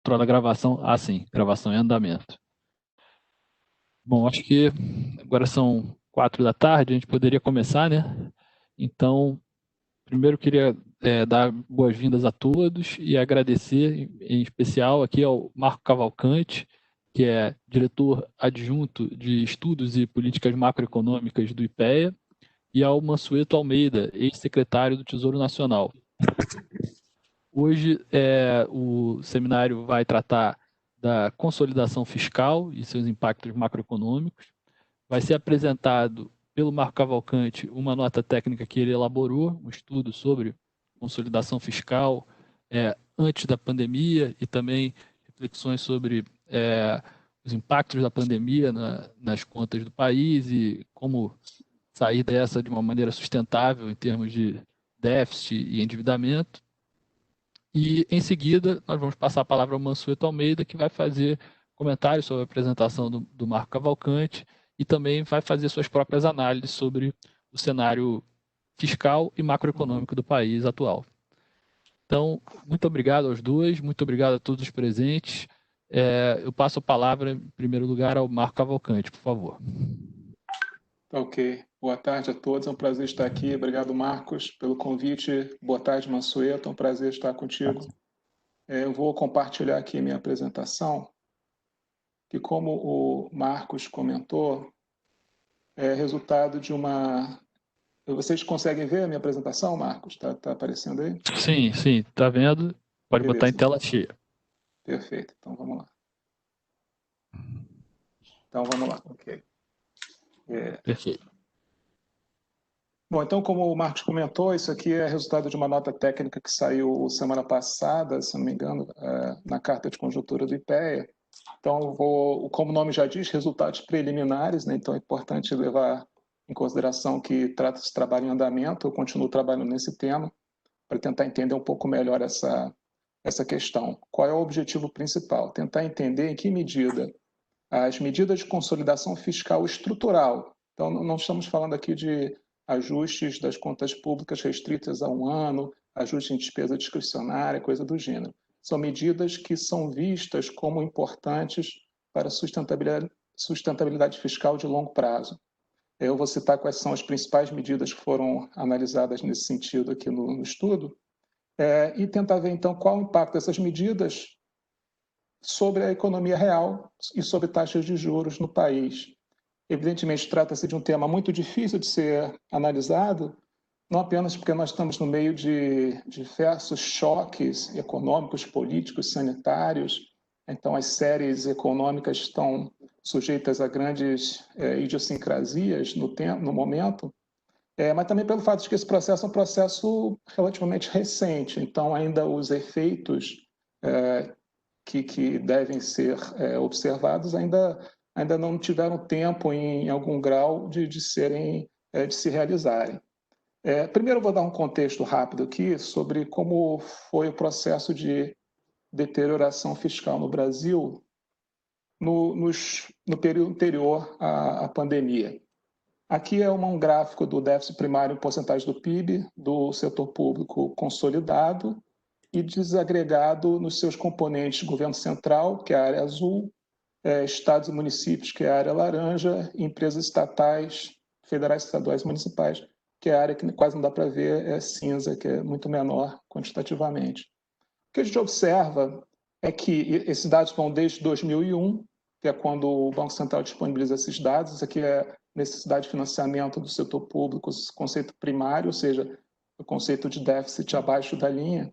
controla a gravação. Ah, sim, gravação em andamento. Bom, acho que agora são 4 da tarde, a gente poderia começar, né? Então, primeiro eu queria dar boas-vindas a todos e agradecer em especial aqui ao Marco Cavalcante, que é diretor adjunto de Estudos e Políticas Macroeconômicas do IPEA, e ao Mansueto Almeida, ex-secretário do Tesouro Nacional. Hoje o seminário vai tratar da consolidação fiscal e seus impactos macroeconômicos. Vai ser apresentado pelo Marco Cavalcante uma nota técnica que ele elaborou, um estudo sobre consolidação fiscal antes da pandemia e também reflexões sobre os impactos da pandemia nas contas do país e como sair dessa de uma maneira sustentável em termos de déficit e endividamento. E, em seguida, nós vamos passar a palavra ao Mansueto Almeida, que vai fazer comentários sobre a apresentação do Marco Cavalcante e também vai fazer suas próprias análises sobre o cenário fiscal e macroeconômico do país atual. Então, muito obrigado aos dois, muito obrigado a todos os presentes. Eu passo a palavra, em primeiro lugar, ao Marco Cavalcante, por favor. Ok. Boa tarde a todos, é um prazer estar aqui. Obrigado, Marcos, pelo convite. Boa tarde, Mansueto, é um prazer estar contigo. Eu vou compartilhar aqui minha apresentação, que, como o Marcos comentou, é resultado de uma... Vocês conseguem ver a minha apresentação, Marcos? Está aparecendo aí? Sim, está vendo. Pode Beleza, botar em tela cheia. Perfeito, então vamos lá. Ok. Perfeito. Bom, então, como o Marcos comentou, isso aqui é resultado de uma nota técnica que saiu semana passada, se não me engano, na Carta de Conjuntura do IPEA. Então, como o nome já diz, resultados preliminares, né? Então é importante levar em consideração que trata-se de trabalho em andamento. Eu continuo trabalhando nesse tema para tentar entender um pouco melhor essa questão. Qual é o objetivo principal? Tentar entender em que medida as medidas de consolidação fiscal estrutural. Então, não estamos falando aqui de ajustes das contas públicas restritas a um ano, ajuste em despesa discricionária, coisa do gênero. São medidas que são vistas como importantes para a sustentabilidade fiscal de longo prazo. Eu vou citar quais são as principais medidas que foram analisadas nesse sentido aqui no estudo, e tentar ver, então, qual o impacto dessas medidas sobre a economia real e sobre taxas de juros no país. Evidentemente, trata-se de um tema muito difícil de ser analisado, não apenas porque nós estamos no meio de diversos choques econômicos, políticos, sanitários, então as séries econômicas estão sujeitas a grandes idiosincrasias no momento, mas também pelo fato de que esse processo é um processo relativamente recente, então ainda os efeitos que devem ser observados ainda não tiveram tempo, em algum grau, de se realizarem. Primeiro, eu vou dar um contexto rápido aqui sobre como foi o processo de deterioração fiscal no Brasil no período anterior à pandemia. Aqui é um gráfico do déficit primário em porcentagem do PIB do setor público consolidado e desagregado nos seus componentes governo central, que é a área azul, estados e municípios, que é a área laranja, e empresas estatais, federais, estaduais e municipais, que é a área que quase não dá para ver, é cinza, que é muito menor quantitativamente. O que a gente observa é que esses dados vão desde 2001, que é quando o Banco Central disponibiliza esses dados. Isso aqui é necessidade de financiamento do setor público, conceito primário, ou seja, o conceito de déficit abaixo da linha.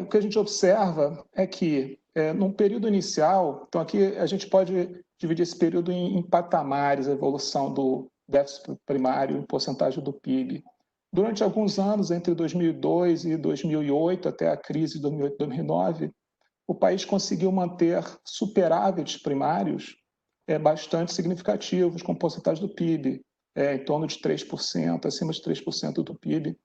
O que a gente observa é que, num período inicial, então aqui a gente pode dividir esse período em patamares, a evolução do déficit primário em porcentagem do PIB. Durante alguns anos, entre 2002 e 2008, até a crise de 2008 e 2009, o país conseguiu manter superávites primários bastante significativos, com porcentagem do PIB, em torno de 3%, acima de 3% do PIB,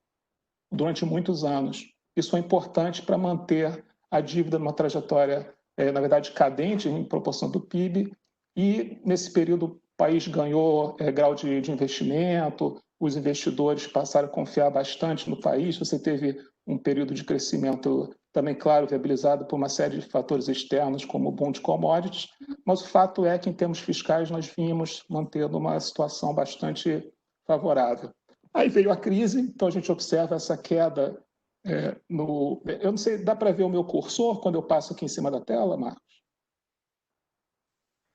durante muitos anos. Isso é importante para manter a dívida numa trajetória, na verdade, cadente em proporção do PIB, e nesse período o país ganhou grau de investimento, os investidores passaram a confiar bastante no país, você teve um período de crescimento também, claro, viabilizado por uma série de fatores externos, como o boom de commodities, mas o fato é que, em termos fiscais, nós vínhamos mantendo uma situação bastante favorável. Aí veio a crise, então a gente observa essa queda no... Eu não sei, dá para ver o meu cursor quando eu passo aqui em cima da tela, Marcos?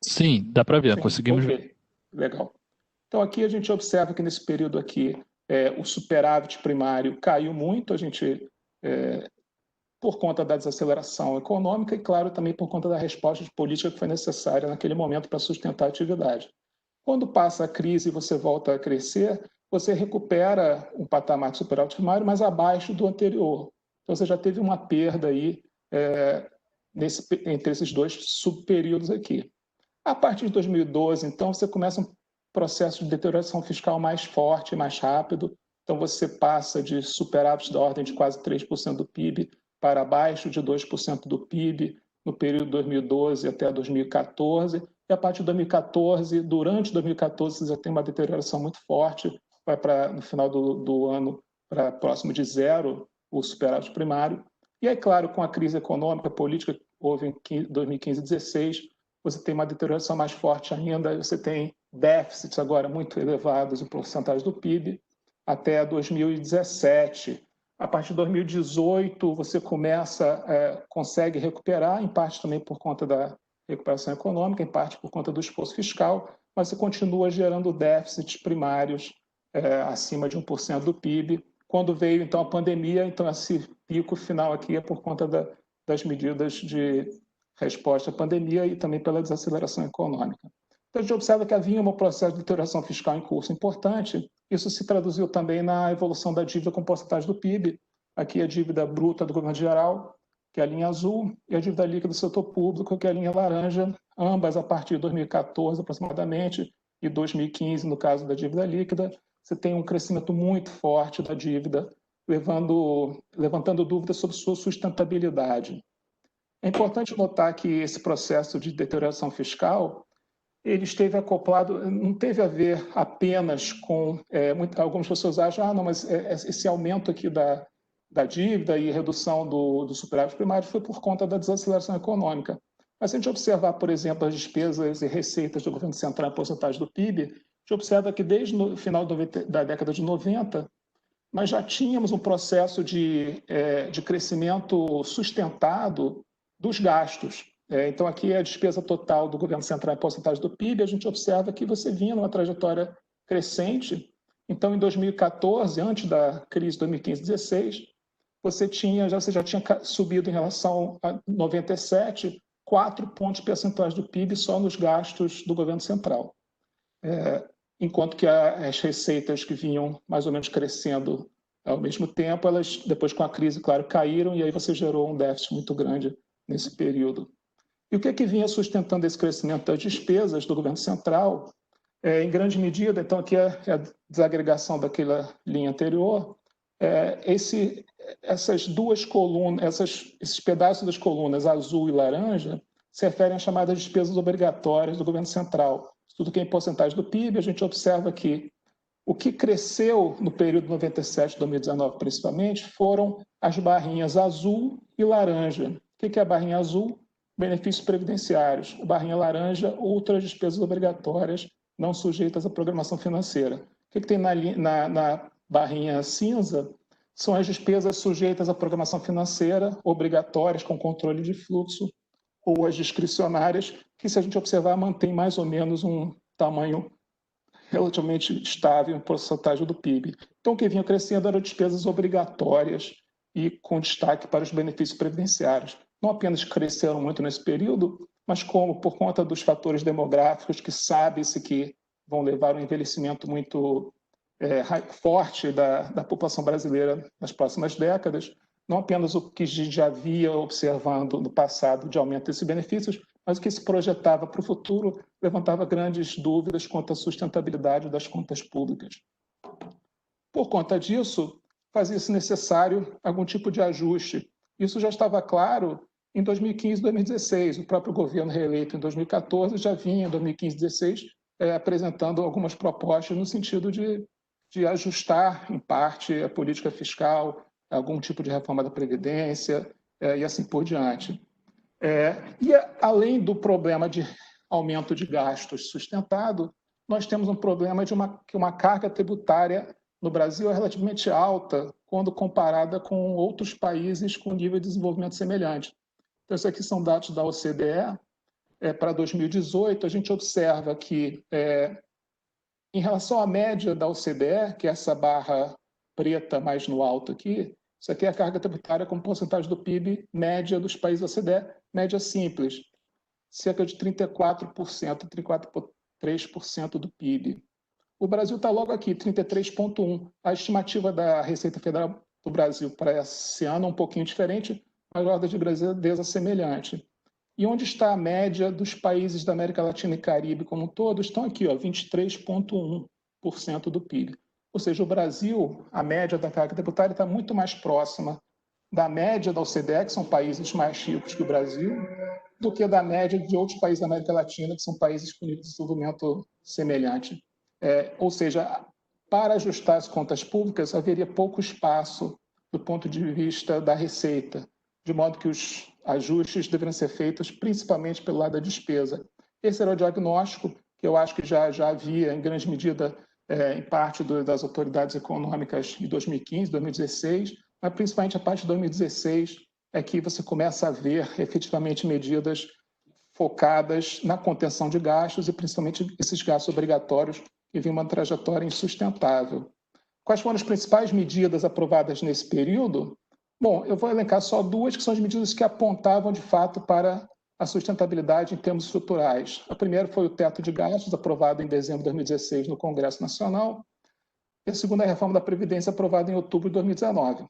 Sim, dá para ver, Sim, conseguimos ver. ok, legal. Então aqui a gente observa que nesse período aqui o superávit primário caiu muito, a gente por conta da desaceleração econômica e, claro, também por conta da resposta de política que foi necessária naquele momento para sustentar a atividade. Quando passa a crise e você volta a crescer, você recupera um patamar de superávit primário, mas abaixo do anterior. Então, você já teve uma perda aí entre esses dois subperíodos aqui. A partir de 2012, então, você começa um processo de deterioração fiscal mais forte, mais rápido. Então, você passa de superávit da ordem de quase 3% do PIB para abaixo de 2% do PIB no período de 2012 até 2014. E a partir de 2014, durante 2014, você já tem uma deterioração muito forte, vai para, no final do ano, para próximo de zero o superávit primário. E aí, claro, com a crise econômica, política que houve em 2015 e 2016, você tem uma deterioração mais forte ainda, você tem déficits agora muito elevados em porcentagem do PIB, até 2017. A partir de 2018, você consegue recuperar, em parte também por conta da recuperação econômica, em parte por conta do esforço fiscal, mas você continua gerando déficits primários acima de 1% do PIB. Quando veio, então, a pandemia, então esse pico final aqui é por conta das medidas de resposta à pandemia e também pela desaceleração econômica. Então, a gente observa que havia um processo de deterioração fiscal em curso importante. Isso se traduziu também na evolução da dívida com porcentagem do PIB. Aqui a dívida bruta do governo geral, que é a linha azul, e a dívida líquida do setor público, que é a linha laranja, ambas a partir de 2014 aproximadamente, e 2015, no caso da dívida líquida. Você tem um crescimento muito forte da dívida, levantando dúvidas sobre sua sustentabilidade. É importante notar que esse processo de deterioração fiscal ele esteve acoplado, não teve a ver apenas com... algumas pessoas acham, não, mas esse aumento aqui da dívida e redução do superávit primário foi por conta da desaceleração econômica. Mas se a gente observar, por exemplo, as despesas e receitas do governo central em porcentagem do PIB, a gente observa que desde o final da década de 90, nós já tínhamos um processo de crescimento sustentado dos gastos. Então, aqui é a despesa total do governo central em porcentagem do PIB, a gente observa que você vinha numa trajetória crescente. Então, em 2014, antes da crise de 2015-16, você já tinha subido em relação a 97, 4 pontos percentuais do PIB só nos gastos do governo central. Enquanto que as receitas que vinham mais ou menos crescendo ao mesmo tempo, elas, depois com a crise, claro, caíram, e aí você gerou um déficit muito grande nesse período. E o que vinha sustentando esse crescimento das despesas do governo central? Em grande medida, então aqui é a desagregação daquela linha anterior, essas duas colunas, esses pedaços das colunas azul e laranja se referem às chamadas despesas obrigatórias do governo central. Tudo que é em porcentagem do PIB, a gente observa que o que cresceu no período 97 2019, principalmente, foram as barrinhas azul e laranja. O que é a barrinha azul? Benefícios previdenciários. A barrinha laranja, outras despesas obrigatórias não sujeitas à programação financeira. O que tem na barrinha cinza? São as despesas sujeitas à programação financeira, obrigatórias, com controle de fluxo, ou as discricionárias, que, se a gente observar, mantém mais ou menos um tamanho relativamente estável em porcentagem do PIB. Então, o que vinha crescendo eram despesas obrigatórias e com destaque para os benefícios previdenciários. Não apenas cresceram muito nesse período, mas como, por conta dos fatores demográficos que sabe-se que vão levar a um envelhecimento muito forte da população brasileira nas próximas décadas, não apenas o que a gente já via observando no passado de aumento desses benefícios, mas o que se projetava para o futuro levantava grandes dúvidas quanto à sustentabilidade das contas públicas. Por conta disso, fazia-se necessário algum tipo de ajuste. Isso já estava claro em 2015 e 2016. O próprio governo reeleito em 2014 já vinha, em 2015 e 2016, apresentando algumas propostas no sentido de ajustar, em parte, a política fiscal, algum tipo de reforma da Previdência, e assim por diante. E além do problema de aumento de gastos sustentado, nós temos um problema de que uma carga tributária no Brasil é relativamente alta quando comparada com outros países com nível de desenvolvimento semelhante. Então, isso aqui são dados da OCDE. Para 2018, a gente observa que, em relação à média da OCDE, que é essa barra preta mais no alto aqui, isso aqui é a carga tributária como porcentagem do PIB média dos países da OCDE, média simples, cerca de 34%, 34,3% do PIB. O Brasil está logo aqui, 33,1%. A estimativa da Receita Federal do Brasil para esse ano é um pouquinho diferente, mas a ordem de grandeza é semelhante. E onde está a média dos países da América Latina e Caribe como um todo? Estão aqui, 23,1% do PIB. Ou seja, o Brasil, a média da carga tributária está muito mais próxima da média da OCDE, que são países mais ricos que o Brasil, do que da média de outros países da América Latina, que são países com nível de desenvolvimento semelhante. Ou seja, para ajustar as contas públicas, haveria pouco espaço do ponto de vista da receita, de modo que os ajustes deveriam ser feitos principalmente pelo lado da despesa. Esse era o diagnóstico que eu acho que já havia, em grande medida, em parte das autoridades econômicas em 2015, 2016, mas principalmente a parte de 2016 é que você começa a ver efetivamente medidas focadas na contenção de gastos e principalmente esses gastos obrigatórios que vinham uma trajetória insustentável. Quais foram as principais medidas aprovadas nesse período? Bom, eu vou elencar só duas, que são as medidas que apontavam, de fato, para a sustentabilidade em termos estruturais. A primeira foi o teto de gastos, aprovado em dezembro de 2016 no Congresso Nacional, e a segunda é a reforma da Previdência, aprovada em outubro de 2019.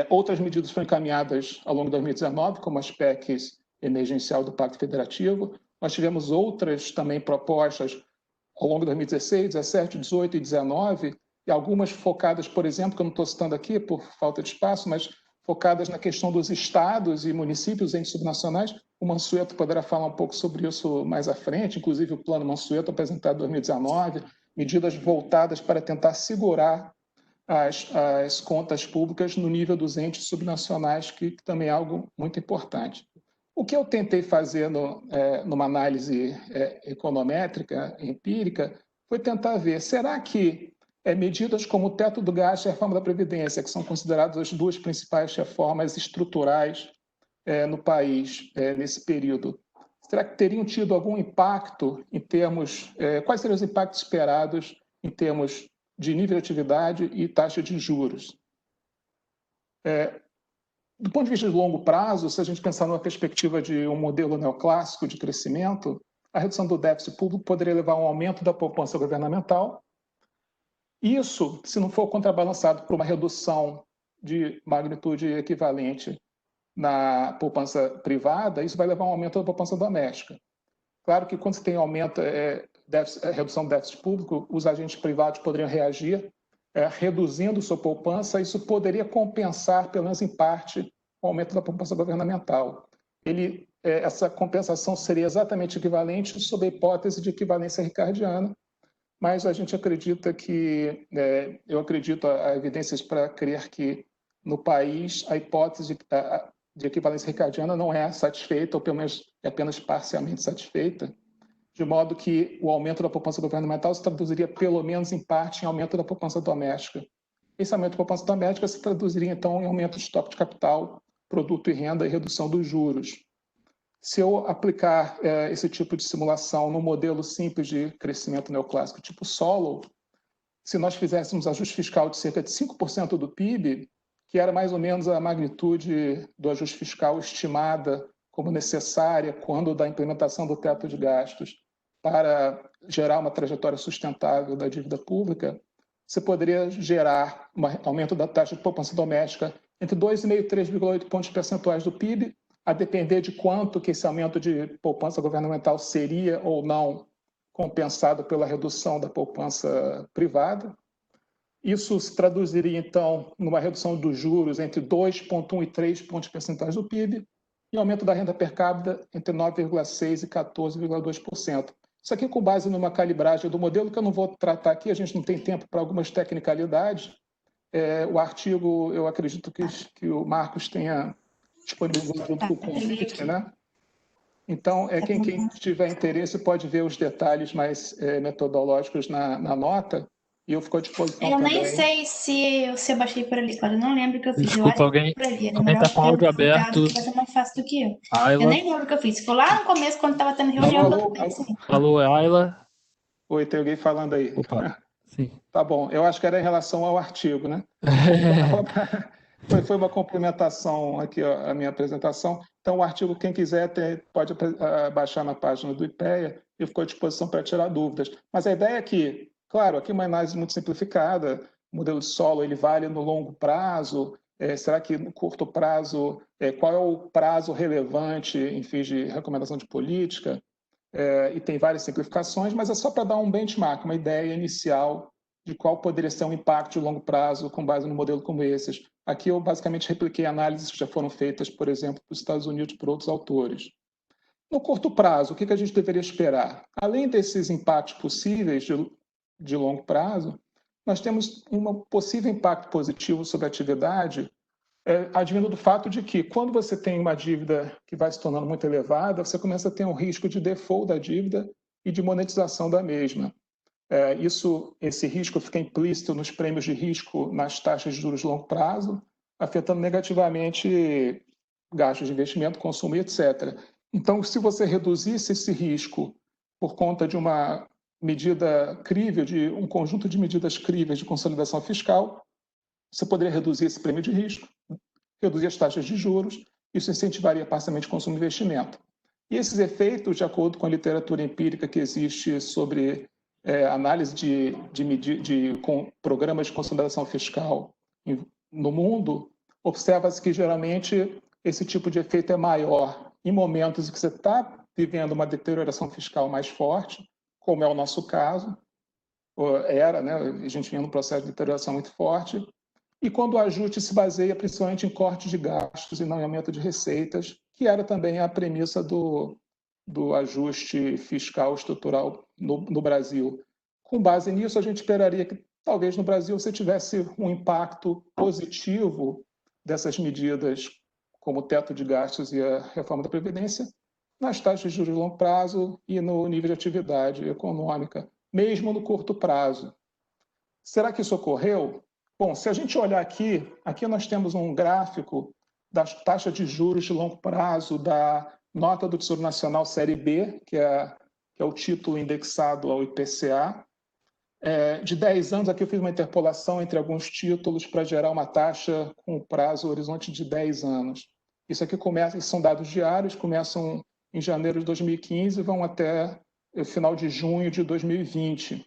Outras medidas foram encaminhadas ao longo de 2019, como as PECs emergencial do Pacto Federativo. Nós tivemos outras também propostas ao longo de 2016, 17, 18 e 19, e algumas focadas, por exemplo, que eu não estou citando aqui por falta de espaço, mas focadas na questão dos estados e municípios, entes subnacionais. O Mansueto poderá falar um pouco sobre isso mais à frente, inclusive o Plano Mansueto, apresentado em 2019, medidas voltadas para tentar segurar as contas públicas no nível dos entes subnacionais, que também é algo muito importante. O que eu tentei fazer numa análise econométrica, empírica, foi tentar ver, será que medidas como o teto do gasto e a reforma da Previdência, que são consideradas as duas principais reformas estruturais no país nesse período, será que teriam tido algum impacto em termos... quais seriam os impactos esperados em termos de nível de atividade e taxa de juros? Do ponto de vista de longo prazo, se a gente pensar numa perspectiva de um modelo neoclássico de crescimento, a redução do déficit público poderia levar a um aumento da poupança governamental. Isso, se não for contrabalançado por uma redução de magnitude equivalente na poupança privada, isso vai levar a um aumento da poupança doméstica. Claro que quando você tem aumento, redução do déficit público, os agentes privados poderiam reagir reduzindo sua poupança. Isso poderia compensar, pelo menos em parte, o aumento da poupança governamental. Essa compensação seria exatamente equivalente sob a hipótese de equivalência ricardiana, mas a gente acredita que, eu acredito, há evidências para crer que no país a hipótese de equivalência ricardiana não é satisfeita, ou pelo menos é apenas parcialmente satisfeita, de modo que o aumento da poupança governamental se traduziria, pelo menos em parte, em aumento da poupança doméstica. Esse aumento da poupança doméstica se traduziria, então, em aumento do estoque de capital, produto e renda e redução dos juros. Se eu aplicar esse tipo de simulação no modelo simples de crescimento neoclássico tipo solo, se nós fizéssemos ajuste fiscal de cerca de 5% do PIB, que era mais ou menos a magnitude do ajuste fiscal estimada como necessária quando da implementação do teto de gastos para gerar uma trajetória sustentável da dívida pública, você poderia gerar um aumento da taxa de poupança doméstica entre 2,5% e 3,8 pontos percentuais do PIB, a depender de quanto que esse aumento de poupança governamental seria ou não compensado pela redução da poupança privada. Isso se traduziria, então, numa redução dos juros entre 2,1 e 3 pontos percentuais do PIB e aumento da renda per capita entre 9,6% e 14,2%. Isso aqui com base numa calibragem do modelo, que eu não vou tratar aqui, a gente não tem tempo para algumas tecnicalidades. O artigo, eu acredito que o Marcos tenha disponibilizado junto com o convite, né? Então, quem tiver interesse pode ver os detalhes mais metodológicos na nota, e eu fico à disposição também. Eu nem sei se eu baixei por ali, Cláudio, eu não lembro o que eu fiz. Desculpa, alguém está com o áudio aberto. Que vai ser mais fácil do que eu. Ayla. Eu nem lembro o que eu fiz. Foi lá no começo, quando estava tendo reunião. Alô, Ayla. Oi, tem alguém falando aí. Opa, sim. Tá bom, eu acho que era em relação ao artigo, né? Foi uma complementação aqui a minha apresentação. Então, o artigo, quem quiser, pode baixar na página do IPEA e ficou à disposição para tirar dúvidas. Mas a ideia é que, claro, aqui é uma análise muito simplificada, o modelo de solo ele vale no longo prazo, será que no curto prazo, qual é o prazo relevante em fins de recomendação de política? E tem várias simplificações, mas é só para dar um benchmark, uma ideia inicial de qual poderia ser um impacto de longo prazo com base num modelo como esses. Aqui eu basicamente repliquei análises que já foram feitas, por exemplo, nos Estados Unidos por outros autores. No curto prazo, o que a gente deveria esperar? Além desses impactos possíveis de longo prazo, nós temos um possível impacto positivo sobre a atividade, advindo do fato de que, quando você tem uma dívida que vai se tornando muito elevada, você começa a ter um risco de default da dívida e de monetização da mesma. Esse risco fica implícito nos prêmios de risco nas taxas de juros de longo prazo, afetando negativamente gastos de investimento, consumo e etc. Então, se você reduzisse esse risco por conta de uma medida crível, de um conjunto de medidas críveis de consolidação fiscal, você poderia reduzir esse prêmio de risco, reduzir as taxas de juros, isso incentivaria parcialmente o consumo e investimento. E esses efeitos, de acordo com a literatura empírica que existe sobre análise de programas de consolidação fiscal no mundo, observa-se que geralmente esse tipo de efeito é maior em momentos em que você está vivendo uma deterioração fiscal mais forte, como é o nosso caso, né? A gente vinha num processo de deterioração muito forte, e quando o ajuste se baseia principalmente em corte de gastos e não em aumento de receitas, que era também a premissa do ajuste fiscal estrutural no Brasil. Com base nisso, a gente esperaria que talvez no Brasil você tivesse um impacto positivo dessas medidas, como o teto de gastos e a reforma da Previdência, nas taxas de juros de longo prazo e no nível de atividade econômica, mesmo no curto prazo. Será que isso ocorreu? Bom, se a gente olhar aqui nós temos um gráfico das taxas de juros de longo prazo da nota do Tesouro Nacional Série B, que é o título indexado ao IPCA. De 10 anos, aqui eu fiz uma interpolação entre alguns títulos para gerar uma taxa com prazo horizonte de 10 anos. Isso aqui são dados diários, começam em janeiro de 2015 e vão até o final de junho de 2020.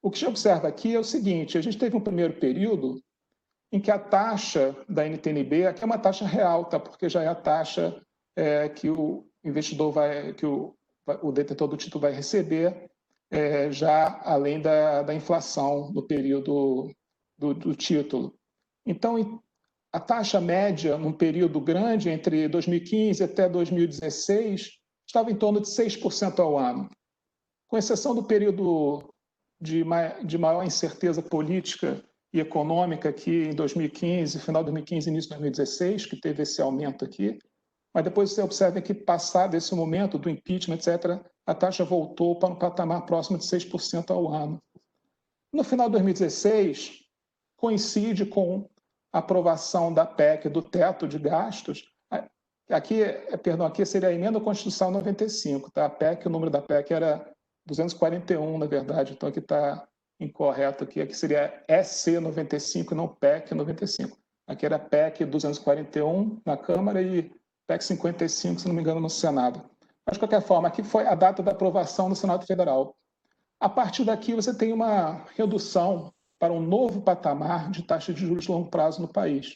O que se observa aqui é o seguinte: a gente teve um primeiro período em que a taxa da NTN-B, aqui é uma taxa real, tá? Porque já é a taxa que o investidor que o detentor do título vai receber, já além da inflação no período do título. Então, a taxa média, num período grande, entre 2015 até 2016, estava em torno de 6% ao ano. Com exceção do período de maior incerteza política e econômica aqui em 2015, final de 2015 início de 2016, que teve esse aumento aqui, mas depois você observa que, passado esse momento do impeachment, etc., a taxa voltou para um patamar próximo de 6% ao ano. No final de 2016, coincide com a aprovação da PEC, do teto de gastos. Aqui seria a emenda constitucional 95, tá? A PEC, o número da PEC era 241, na verdade, então aqui está incorreto, aqui seria EC 95 e não PEC 95. Aqui era PEC 241 na Câmara e PEC 55, se não me engano, no Senado. Mas, de qualquer forma, aqui foi a data da aprovação no Senado Federal. A partir daqui, você tem uma redução para um novo patamar de taxa de juros de longo prazo no país.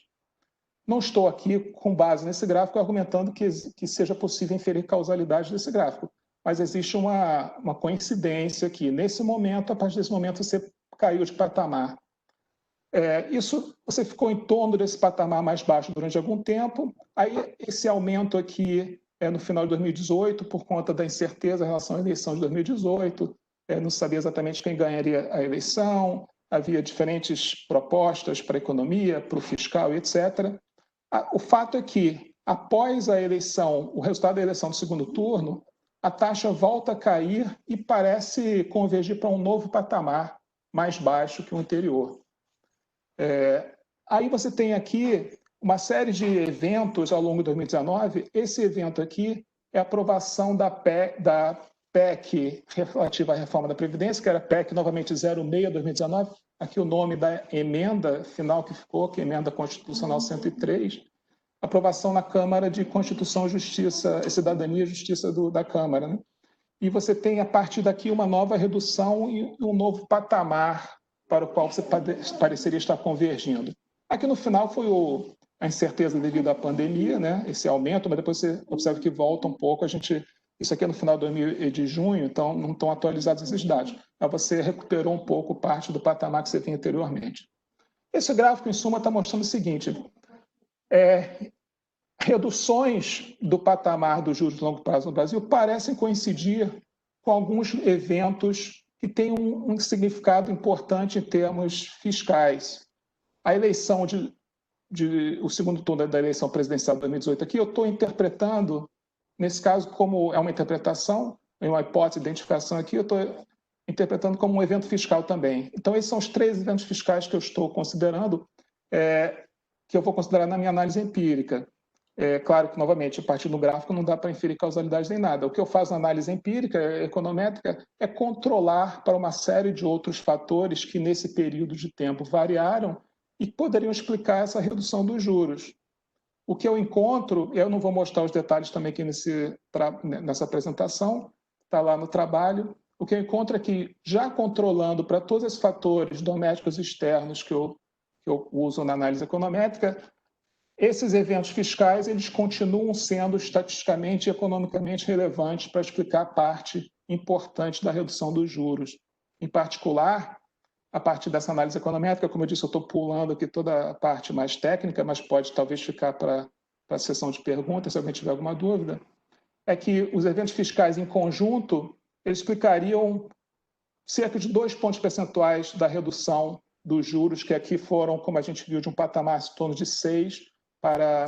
Não estou aqui, com base nesse gráfico, argumentando que seja possível inferir causalidade desse gráfico, mas existe uma coincidência que, nesse momento, a partir desse momento, você caiu de patamar. Você ficou em torno desse patamar mais baixo durante algum tempo, aí esse aumento aqui no final de 2018, por conta da incerteza em relação à eleição de 2018, não sabia exatamente quem ganharia a eleição, havia diferentes propostas para a economia, para o fiscal, etc. O fato é que após a eleição, o resultado da eleição do segundo turno, a taxa volta a cair e parece convergir para um novo patamar mais baixo que o anterior. Aí você tem aqui uma série de eventos ao longo de 2019. Esse evento aqui é a aprovação da PEC relativa à reforma da Previdência, que era a PEC, novamente, 06/2019. Aqui o nome da emenda final que ficou, que é a Emenda Constitucional 103. Aprovação na Câmara de Constituição, Justiça, Cidadania e Justiça da Câmara, né? E você tem, a partir daqui, uma nova redução e um novo patamar para o qual você pareceria estar convergindo. Aqui no final foi a incerteza devido à pandemia, né? Esse aumento, mas depois você observa que volta um pouco. Isso aqui é no final de junho, então não estão atualizados esses dados. Mas você recuperou um pouco parte do patamar que você tinha anteriormente. Esse gráfico, em suma, está mostrando o seguinte: reduções do patamar dos juros de longo prazo no Brasil parecem coincidir com alguns eventos que têm um significado importante em termos fiscais. A eleição o segundo turno da eleição presidencial de 2018 aqui, eu estou interpretando, nesse caso, como é uma interpretação, é uma hipótese de identificação aqui, eu estou interpretando como um evento fiscal também. Então, esses são os 3 eventos fiscais que eu estou considerando, que eu vou considerar na minha análise empírica. Claro que, novamente, a partir do gráfico não dá para inferir causalidade nem nada. O que eu faço na análise empírica, econométrica, é controlar para uma série de outros fatores que, nesse período de tempo, variaram e poderiam explicar essa redução dos juros. O que eu encontro, eu não vou mostrar os detalhes também aqui nessa apresentação, está lá no trabalho. O que eu encontro é que, já controlando para todos esses fatores domésticos e externos que eu uso na análise econométrica, esses eventos fiscais eles continuam sendo estatisticamente e economicamente relevantes para explicar parte importante da redução dos juros. Em particular, a partir dessa análise econométrica, como eu disse, eu estou pulando aqui toda a parte mais técnica, mas pode talvez ficar para a sessão de perguntas, se alguém tiver alguma dúvida, é que os eventos fiscais em conjunto eles explicariam cerca de 2 pontos percentuais da redução dos juros, que aqui foram, como a gente viu, de um patamar em torno de 6 para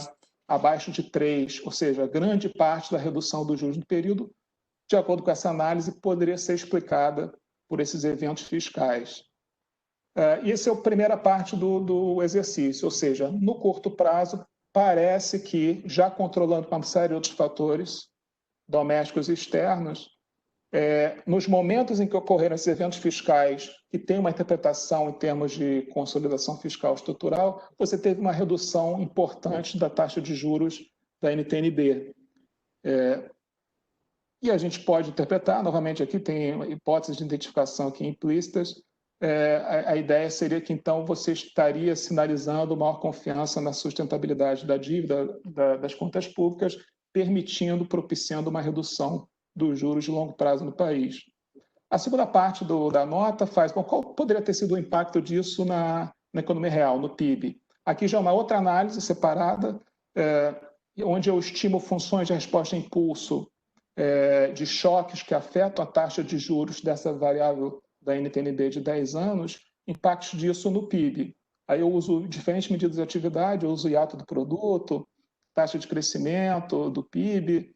abaixo de 3, ou seja, grande parte da redução dos juros no período, de acordo com essa análise, poderia ser explicada por esses eventos fiscais. E essa é a primeira parte do exercício, ou seja, no curto prazo, parece que, já controlando uma série de outros fatores domésticos e externos, nos momentos em que ocorreram esses eventos fiscais que têm uma interpretação em termos de consolidação fiscal estrutural, você teve uma redução importante da taxa de juros da NTN-B. E a gente pode interpretar, novamente aqui tem hipóteses de identificação aqui implícitas, a ideia seria que então você estaria sinalizando maior confiança na sustentabilidade da dívida das contas públicas, propiciando uma redução dos juros de longo prazo no país. A segunda parte da nota faz, qual poderia ter sido o impacto disso na economia real, no PIB? Aqui já é uma outra análise separada, onde eu estimo funções de resposta a impulso de choques que afetam a taxa de juros dessa variável da NTN-B de 10 anos, impactos disso no PIB. Aí eu uso diferentes medidas de atividade, eu uso o hiato do produto, taxa de crescimento do PIB,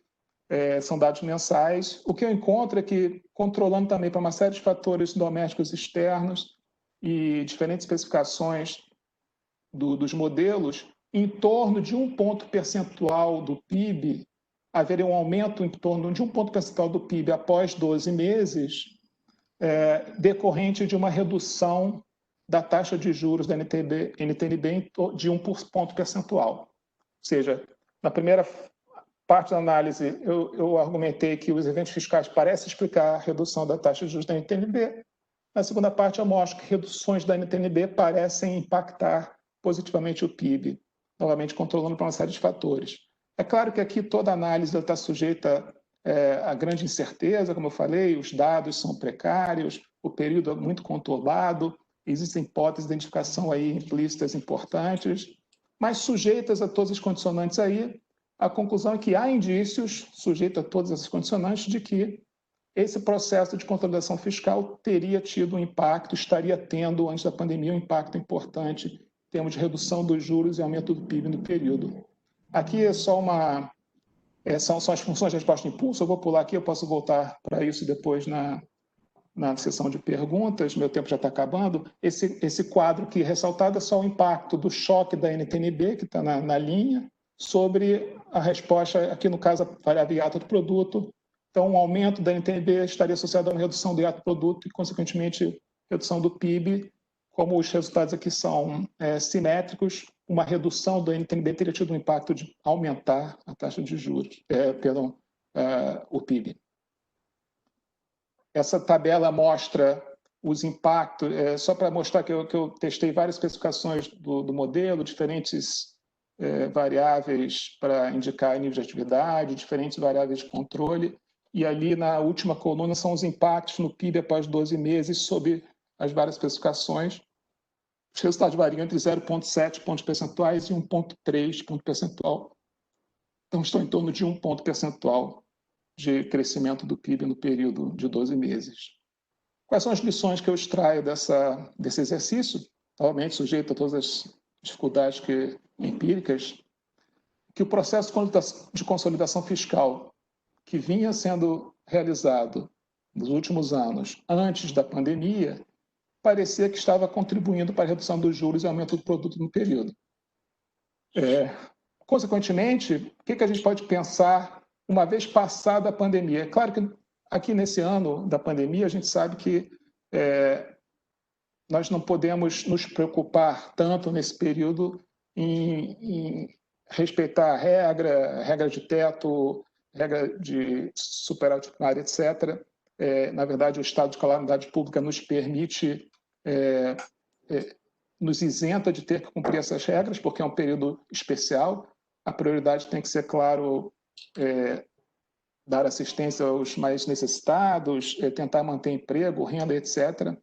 são dados mensais. O que eu encontro é que, controlando também para uma série de fatores domésticos externos e diferentes especificações dos modelos, em torno de 1 ponto percentual do PIB, haveria um aumento em torno de 1 ponto percentual do PIB após 12 meses, decorrente de uma redução da taxa de juros da NTN-B de 1 ponto percentual. Ou seja, na primeira parte da análise, eu argumentei que os eventos fiscais parecem explicar a redução da taxa de juros da NTN-B. Na segunda parte, eu mostro que reduções da NTN-B parecem impactar positivamente o PIB, novamente controlando para uma série de fatores. É claro que aqui toda análise está sujeita a grande incerteza, como eu falei, os dados são precários, o período é muito conturbado, existem hipóteses de identificação aí implícitas importantes, mas sujeitas a todas as condicionantes aí, a conclusão é que há indícios, sujeito a todas essas condicionantes, de que esse processo de consolidação fiscal teria tido um impacto, estaria tendo, antes da pandemia, um impacto importante em termos de redução dos juros e aumento do PIB no período. Aqui é só são as funções de resposta de impulso. Eu vou pular aqui, eu posso voltar para isso depois na sessão de perguntas, meu tempo já está acabando. Esse quadro aqui ressaltado é só o impacto do choque da NTNB, que está na linha, sobre a resposta, aqui no caso, a variável hiato do produto. Então, um aumento da NTNB estaria associado a uma redução do hiato do produto e, consequentemente, redução do PIB. Como os resultados aqui são simétricos, uma redução do NTNB teria tido um impacto de aumentar a taxa de juros, o PIB. Essa tabela mostra os impactos, só para mostrar que eu testei várias especificações do modelo, diferentes variáveis para indicar nível de atividade, diferentes variáveis de controle, e ali na última coluna são os impactos no PIB após 12 meses sob as várias especificações. Os resultados variam entre 0,7 pontos percentuais e 1,3 ponto percentual. Então, estão em torno de 1 ponto percentual de crescimento do PIB no período de 12 meses. Quais são as lições que eu extraio desse exercício? Novamente, sujeito a todas as dificuldades empíricas, que o processo de consolidação fiscal que vinha sendo realizado nos últimos anos, antes da pandemia, parecia que estava contribuindo para a redução dos juros e aumento do produto no período. Consequentemente, o que a gente pode pensar uma vez passada a pandemia? É claro que aqui nesse ano da pandemia, a gente sabe que nós não podemos nos preocupar tanto nesse período em respeitar a regra de teto, regra de superávit primário, etc. Na verdade, o estado de calamidade pública nos permite, nos isenta de ter que cumprir essas regras, porque é um período especial. A prioridade tem que ser, claro, dar assistência aos mais necessitados, tentar manter emprego, renda, etc.,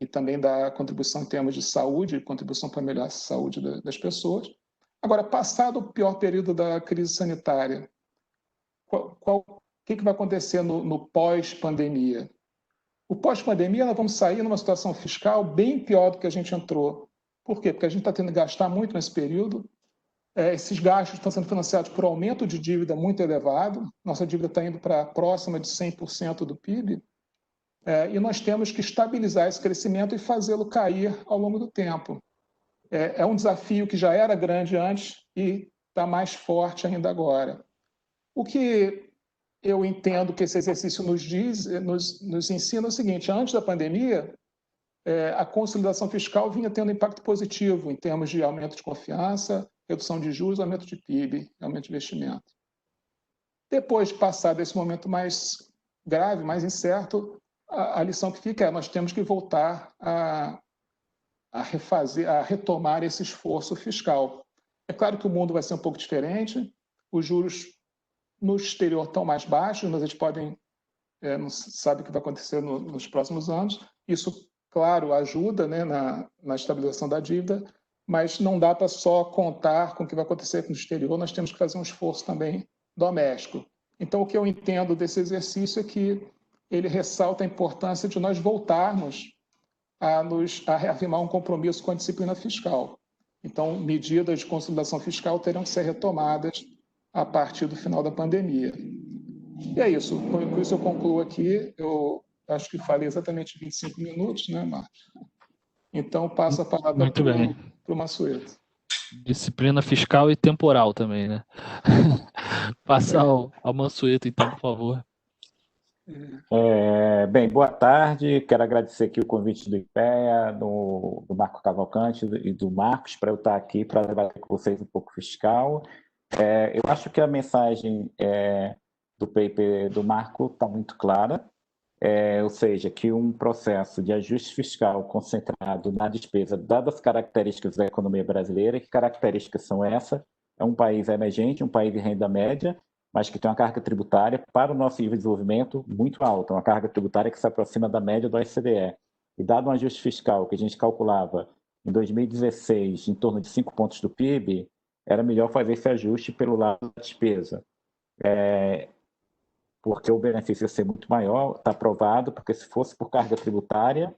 e também dar contribuição em termos de saúde, contribuição para melhorar a saúde das pessoas. Agora, passado o pior período da crise sanitária, o que vai acontecer no pós-pandemia? O pós-pandemia, nós vamos sair numa situação fiscal bem pior do que a gente entrou. Por quê? Porque a gente está tendo que gastar muito nesse período. Esses gastos estão sendo financiados por aumento de dívida muito elevado. Nossa dívida está indo para próxima de 100% do PIB. E nós temos que estabilizar esse crescimento e fazê-lo cair ao longo do tempo. É um desafio que já era grande antes e está mais forte ainda agora. O que eu entendo que esse exercício nos ensina é o seguinte: antes da pandemia, a consolidação fiscal vinha tendo impacto positivo em termos de aumento de confiança, redução de juros, aumento de PIB, aumento de investimento. Depois de passar desse momento mais grave, mais incerto, a lição que fica é: nós temos que voltar a retomar esse esforço fiscal. É claro que o mundo vai ser um pouco diferente, os juros no exterior estão mais baixos, mas eles podem, não sabe o que vai acontecer nos próximos anos. Isso, claro, ajuda, né, na estabilização da dívida, mas não dá para só contar com o que vai acontecer no exterior, nós temos que fazer um esforço também doméstico. Então, o que eu entendo desse exercício é que ele ressalta a importância de nós voltarmos a reafirmar um compromisso com a disciplina fiscal. Então, medidas de consolidação fiscal terão que ser retomadas a partir do final da pandemia. E é isso. Com isso eu concluo aqui. Eu acho que falei exatamente 25 minutos, né, Marcos? Então, passo a palavra para o Massueto. Disciplina fiscal e temporal também, né? Passar ao Mansueto, então, por favor. Bem, boa tarde. Quero agradecer aqui o convite do IPEA, do Marco Cavalcante e do Marcos para eu estar aqui para debater com vocês um pouco fiscal. Eu acho que a mensagem do paper do Marco está muito clara, ou seja, que um processo de ajuste fiscal concentrado na despesa, dadas as características da economia brasileira. Que características são essas? É um país emergente, um país de renda média, mas que tem uma carga tributária para o nosso nível de desenvolvimento muito alta, uma carga tributária que se aproxima da média do OCDE. E dado um ajuste fiscal que a gente calculava em 2016 em torno de 5 pontos do PIB, era melhor fazer esse ajuste pelo lado da despesa. Porque o benefício ia ser muito maior, está aprovado, porque se fosse por carga tributária,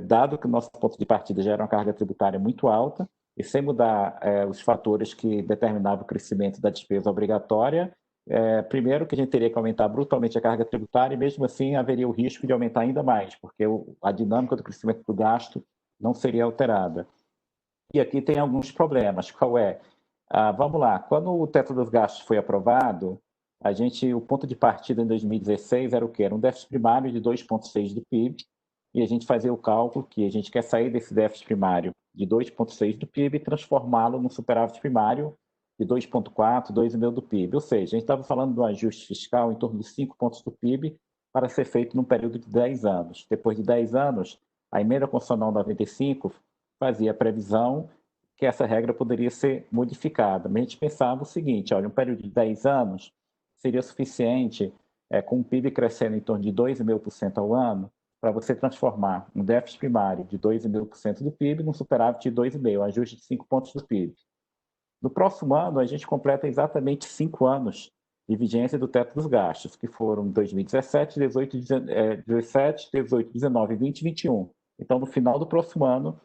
dado que o nosso ponto de partida já era uma carga tributária muito alta, e sem mudar os fatores que determinavam o crescimento da despesa obrigatória, primeiro que a gente teria que aumentar brutalmente a carga tributária e mesmo assim haveria o risco de aumentar ainda mais, porque a dinâmica do crescimento do gasto não seria alterada. E aqui tem alguns problemas. Qual é? Vamos lá, quando o teto dos gastos foi aprovado, o ponto de partida em 2016 era o quê? Era um déficit primário de 2,6% do PIB, e a gente fazia o cálculo que a gente quer sair desse déficit primário de 2,6% do PIB e transformá-lo num superávit primário de 2,4%, 2,5% do PIB. Ou seja, a gente estava falando de um ajuste fiscal em torno de 5 pontos do PIB para ser feito num período de 10 anos. Depois de 10 anos, a emenda constitucional 95 fazia a previsão que essa regra poderia ser modificada. Mas a gente pensava o seguinte, olha, um período de 10 anos seria suficiente, com o PIB crescendo em torno de 2,5% ao ano, para você transformar um déficit primário de 2,5% do PIB num superávit de 2,5%, um ajuste de 5 pontos do PIB. No próximo ano, a gente completa exatamente 5 anos de vigência do teto dos gastos, que foram 2017, 17, 18, 19, 20 e 21. Então, no final do próximo ano,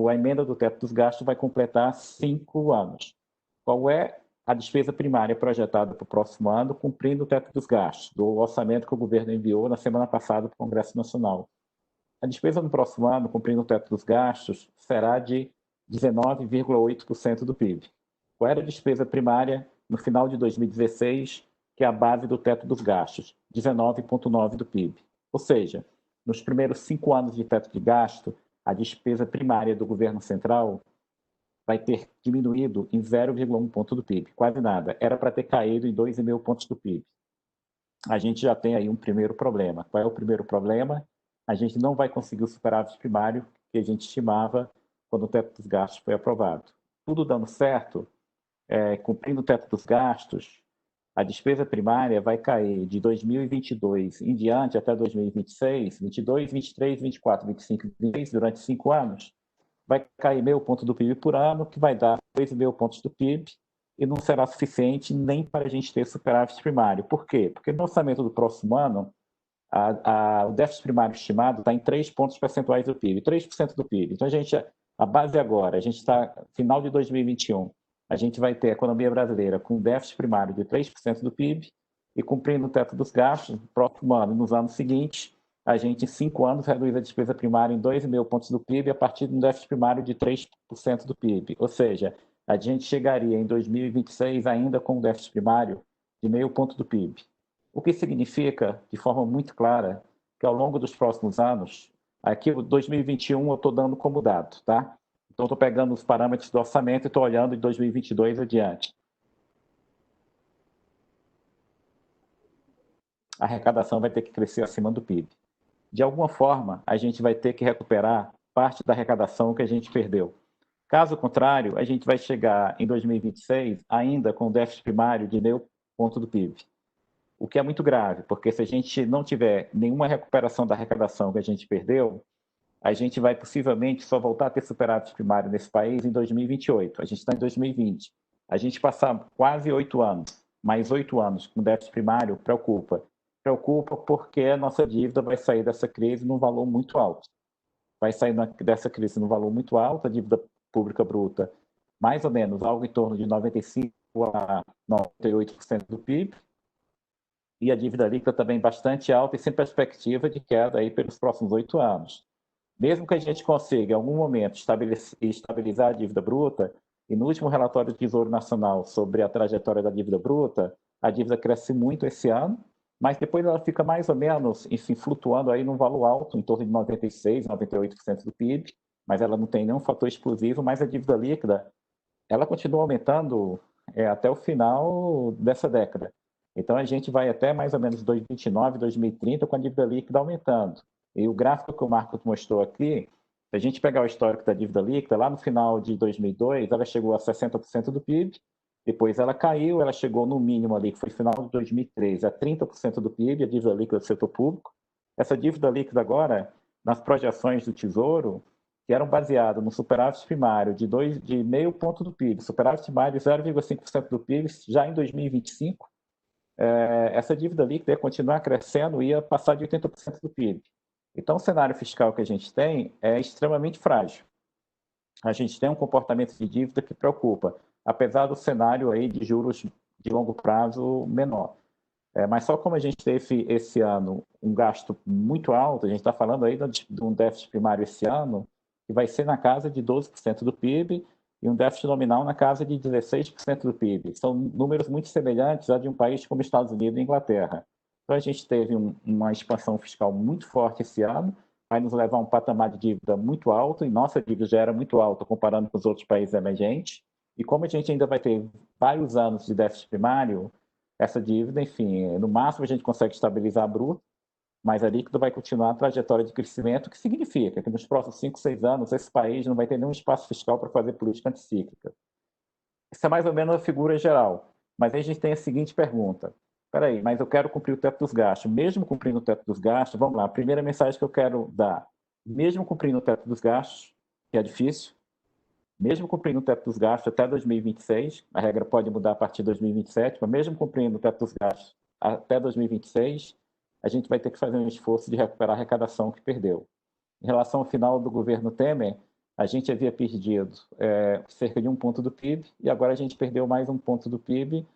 a emenda do teto dos gastos vai completar 5 anos. Qual é a despesa primária projetada para o próximo ano, cumprindo o teto dos gastos, do orçamento que o governo enviou na semana passada para o Congresso Nacional? A despesa no próximo ano, cumprindo o teto dos gastos, será de 19,8% do PIB. Qual era a despesa primária no final de 2016, que é a base do teto dos gastos? 19,9% do PIB. Ou seja, nos primeiros 5 anos de teto de gasto, a despesa primária do governo central vai ter diminuído em 0,1 ponto do PIB, quase nada. Era para ter caído em 2,5 pontos do PIB. A gente já tem aí um primeiro problema. Qual é o primeiro problema? A gente não vai conseguir o superávit primário que a gente estimava quando o teto dos gastos foi aprovado. Tudo dando certo, cumprindo o teto dos gastos, a despesa primária vai cair de 2022 em diante até 2026, 22, 23, 24, 25 e 26, durante 5 anos, vai cair meio ponto do PIB por ano, que vai dar 2,5 pontos do PIB, e não será suficiente nem para a gente ter superávit primário. Por quê? Porque no orçamento do próximo ano, o déficit primário estimado está em 3 pontos percentuais do PIB, 3% do PIB. Então, a base agora, a gente está final de 2021, a gente vai ter a economia brasileira com um déficit primário de 3% do PIB e cumprindo o teto dos gastos no próximo ano e nos anos seguintes, a gente, em 5 anos, reduz a despesa primária em 2,5 pontos do PIB a partir de um déficit primário de 3% do PIB. Ou seja, a gente chegaria em 2026 ainda com um déficit primário de meio ponto do PIB. O que significa, de forma muito clara, que ao longo dos próximos anos, aqui o 2021 eu estou dando como dado, tá? Então, estou pegando os parâmetros do orçamento e estou olhando de 2022 adiante. A arrecadação vai ter que crescer acima do PIB. De alguma forma, a gente vai ter que recuperar parte da arrecadação que a gente perdeu. Caso contrário, a gente vai chegar em 2026 ainda com déficit primário de meio ponto do PIB. O que é muito grave, porque se a gente não tiver nenhuma recuperação da arrecadação que a gente perdeu, a gente vai possivelmente só voltar a ter superávit primário nesse país em 2028. A gente está em 2020. A gente passar quase 8 anos, mais 8 anos com déficit primário, preocupa. Preocupa porque a nossa dívida vai sair dessa crise num valor muito alto. Vai sair dessa crise num valor muito alto, a dívida pública bruta, mais ou menos algo em torno de 95% a 98% do PIB, e a dívida líquida também bastante alta e sem perspectiva de queda aí pelos próximos 8 anos. Mesmo que a gente consiga, em algum momento, estabilizar a dívida bruta, e no último relatório do Tesouro Nacional sobre a trajetória da dívida bruta, a dívida cresce muito esse ano, mas depois ela fica mais ou menos, enfim, flutuando aí num valor alto, em torno de 96%, 98% do PIB, mas ela não tem nenhum fator explosivo, mas a dívida líquida, ela continua aumentando até o final dessa década. Então, a gente vai até mais ou menos 2029, 2030, com a dívida líquida aumentando. E o gráfico que o Marcos mostrou aqui, se a gente pegar o histórico da dívida líquida, lá no final de 2002, ela chegou a 60% do PIB, depois ela caiu, ela chegou no mínimo ali, que foi final de 2013, a 30% do PIB, a dívida líquida do setor público. Essa dívida líquida agora, nas projeções do Tesouro, que eram baseadas no superávit primário de meio ponto do PIB, superávit primário de 0,5% do PIB, já em 2025, essa dívida líquida ia continuar crescendo e ia passar de 80% do PIB. Então, o cenário fiscal que a gente tem é extremamente frágil. a gente tem um comportamento de dívida que preocupa, apesar do cenário aí de juros de longo prazo menor. Mas só como a gente teve esse ano um gasto muito alto, a gente está falando aí de um déficit primário esse ano, que vai ser na casa de 12% do PIB e um déficit nominal na casa de 16% do PIB. São números muito semelhantes a de um país como Estados Unidos e Inglaterra. Então, a gente teve uma expansão fiscal muito forte esse ano, vai nos levar a um patamar de dívida muito alto, e nossa dívida já era muito alta comparando com os outros países emergentes. E como a gente ainda vai ter vários anos de déficit primário, essa dívida, enfim, no máximo a gente consegue estabilizar a bruta, mas a líquida vai continuar a trajetória de crescimento, que significa que nos próximos 5, 6 anos esse país não vai ter nenhum espaço fiscal para fazer política anticíclica. Essa é mais ou menos a figura geral. Mas aí a gente tem a seguinte pergunta. Espera aí, mas eu quero cumprir o teto dos gastos. Mesmo cumprindo o teto dos gastos, vamos lá, a primeira mensagem que eu quero dar. Mesmo cumprindo o teto dos gastos, que é difícil, mesmo cumprindo o teto dos gastos até 2026, a regra pode mudar a partir de 2027, mas mesmo cumprindo o teto dos gastos até 2026, a gente vai ter que fazer um esforço de recuperar a arrecadação que perdeu. Em relação ao final do governo Temer, a gente havia perdido cerca de 1 ponto do PIB, e agora a gente perdeu mais 1 ponto do PIB.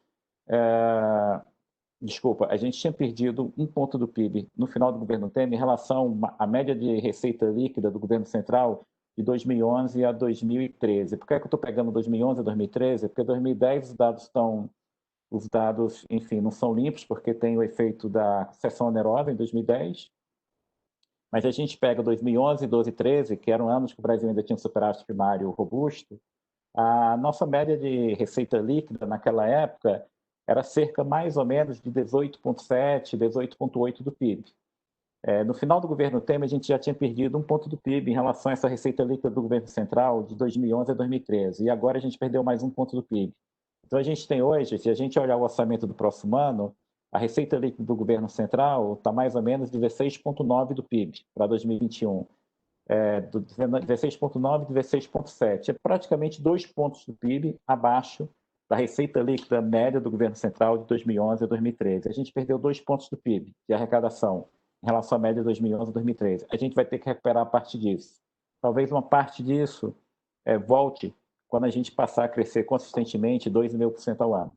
Desculpa, a gente tinha perdido 1 ponto do PIB no final do governo Temer em relação à média de receita líquida do governo central de 2011 a 2013. Por que é que eu estou pegando 2011 a 2013? Porque 2010 os dados, enfim, não são limpos, porque tem o efeito da cessão onerosa em 2010. Mas a gente pega 2011, 12 e 13, que eram anos que o Brasil ainda tinha um superávit primário robusto, a nossa média de receita líquida naquela época era cerca mais ou menos de 18,7, 18,8 do PIB. No final do governo Temer, a gente já tinha perdido 1 ponto do PIB em relação a essa receita líquida do governo central de 2011 a 2013, e agora a gente perdeu mais 1 ponto do PIB. Então, a gente tem hoje, se a gente olhar o orçamento do próximo ano, a receita líquida do governo central está mais ou menos 16,9 do PIB para 2021. 16,9, 16,7. É praticamente 2 pontos do PIB abaixo da receita líquida média do governo central de 2011 a 2013. A gente perdeu 2 pontos do PIB de arrecadação em relação à média de 2011 a 2013. A gente vai ter que recuperar a parte disso. Talvez uma parte disso volte quando a gente passar a crescer consistentemente 2,5% ao ano.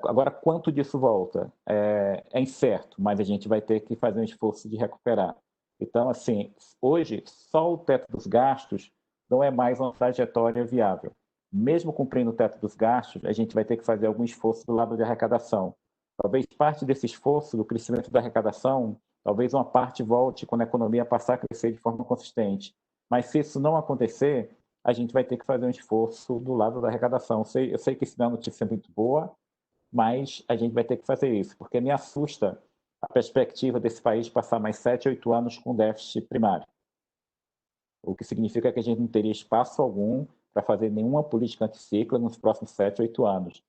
Agora, quanto disso volta? É incerto, mas a gente vai ter que fazer um esforço de recuperar. Então, assim, hoje, só o teto dos gastos não é mais uma trajetória viável. Mesmo cumprindo o teto dos gastos, a gente vai ter que fazer algum esforço do lado de arrecadação. Talvez parte desse esforço, do crescimento da arrecadação, talvez uma parte volte quando a economia passar a crescer de forma consistente. Mas se isso não acontecer, a gente vai ter que fazer um esforço do lado da arrecadação. Eu sei que isso não é uma notícia muito boa, mas a gente vai ter que fazer isso, porque me assusta a perspectiva desse país passar mais 7, 8 anos com déficit primário. O que significa que a gente não teria espaço algum para fazer nenhuma política anticíclica nos próximos 7, 8 anos.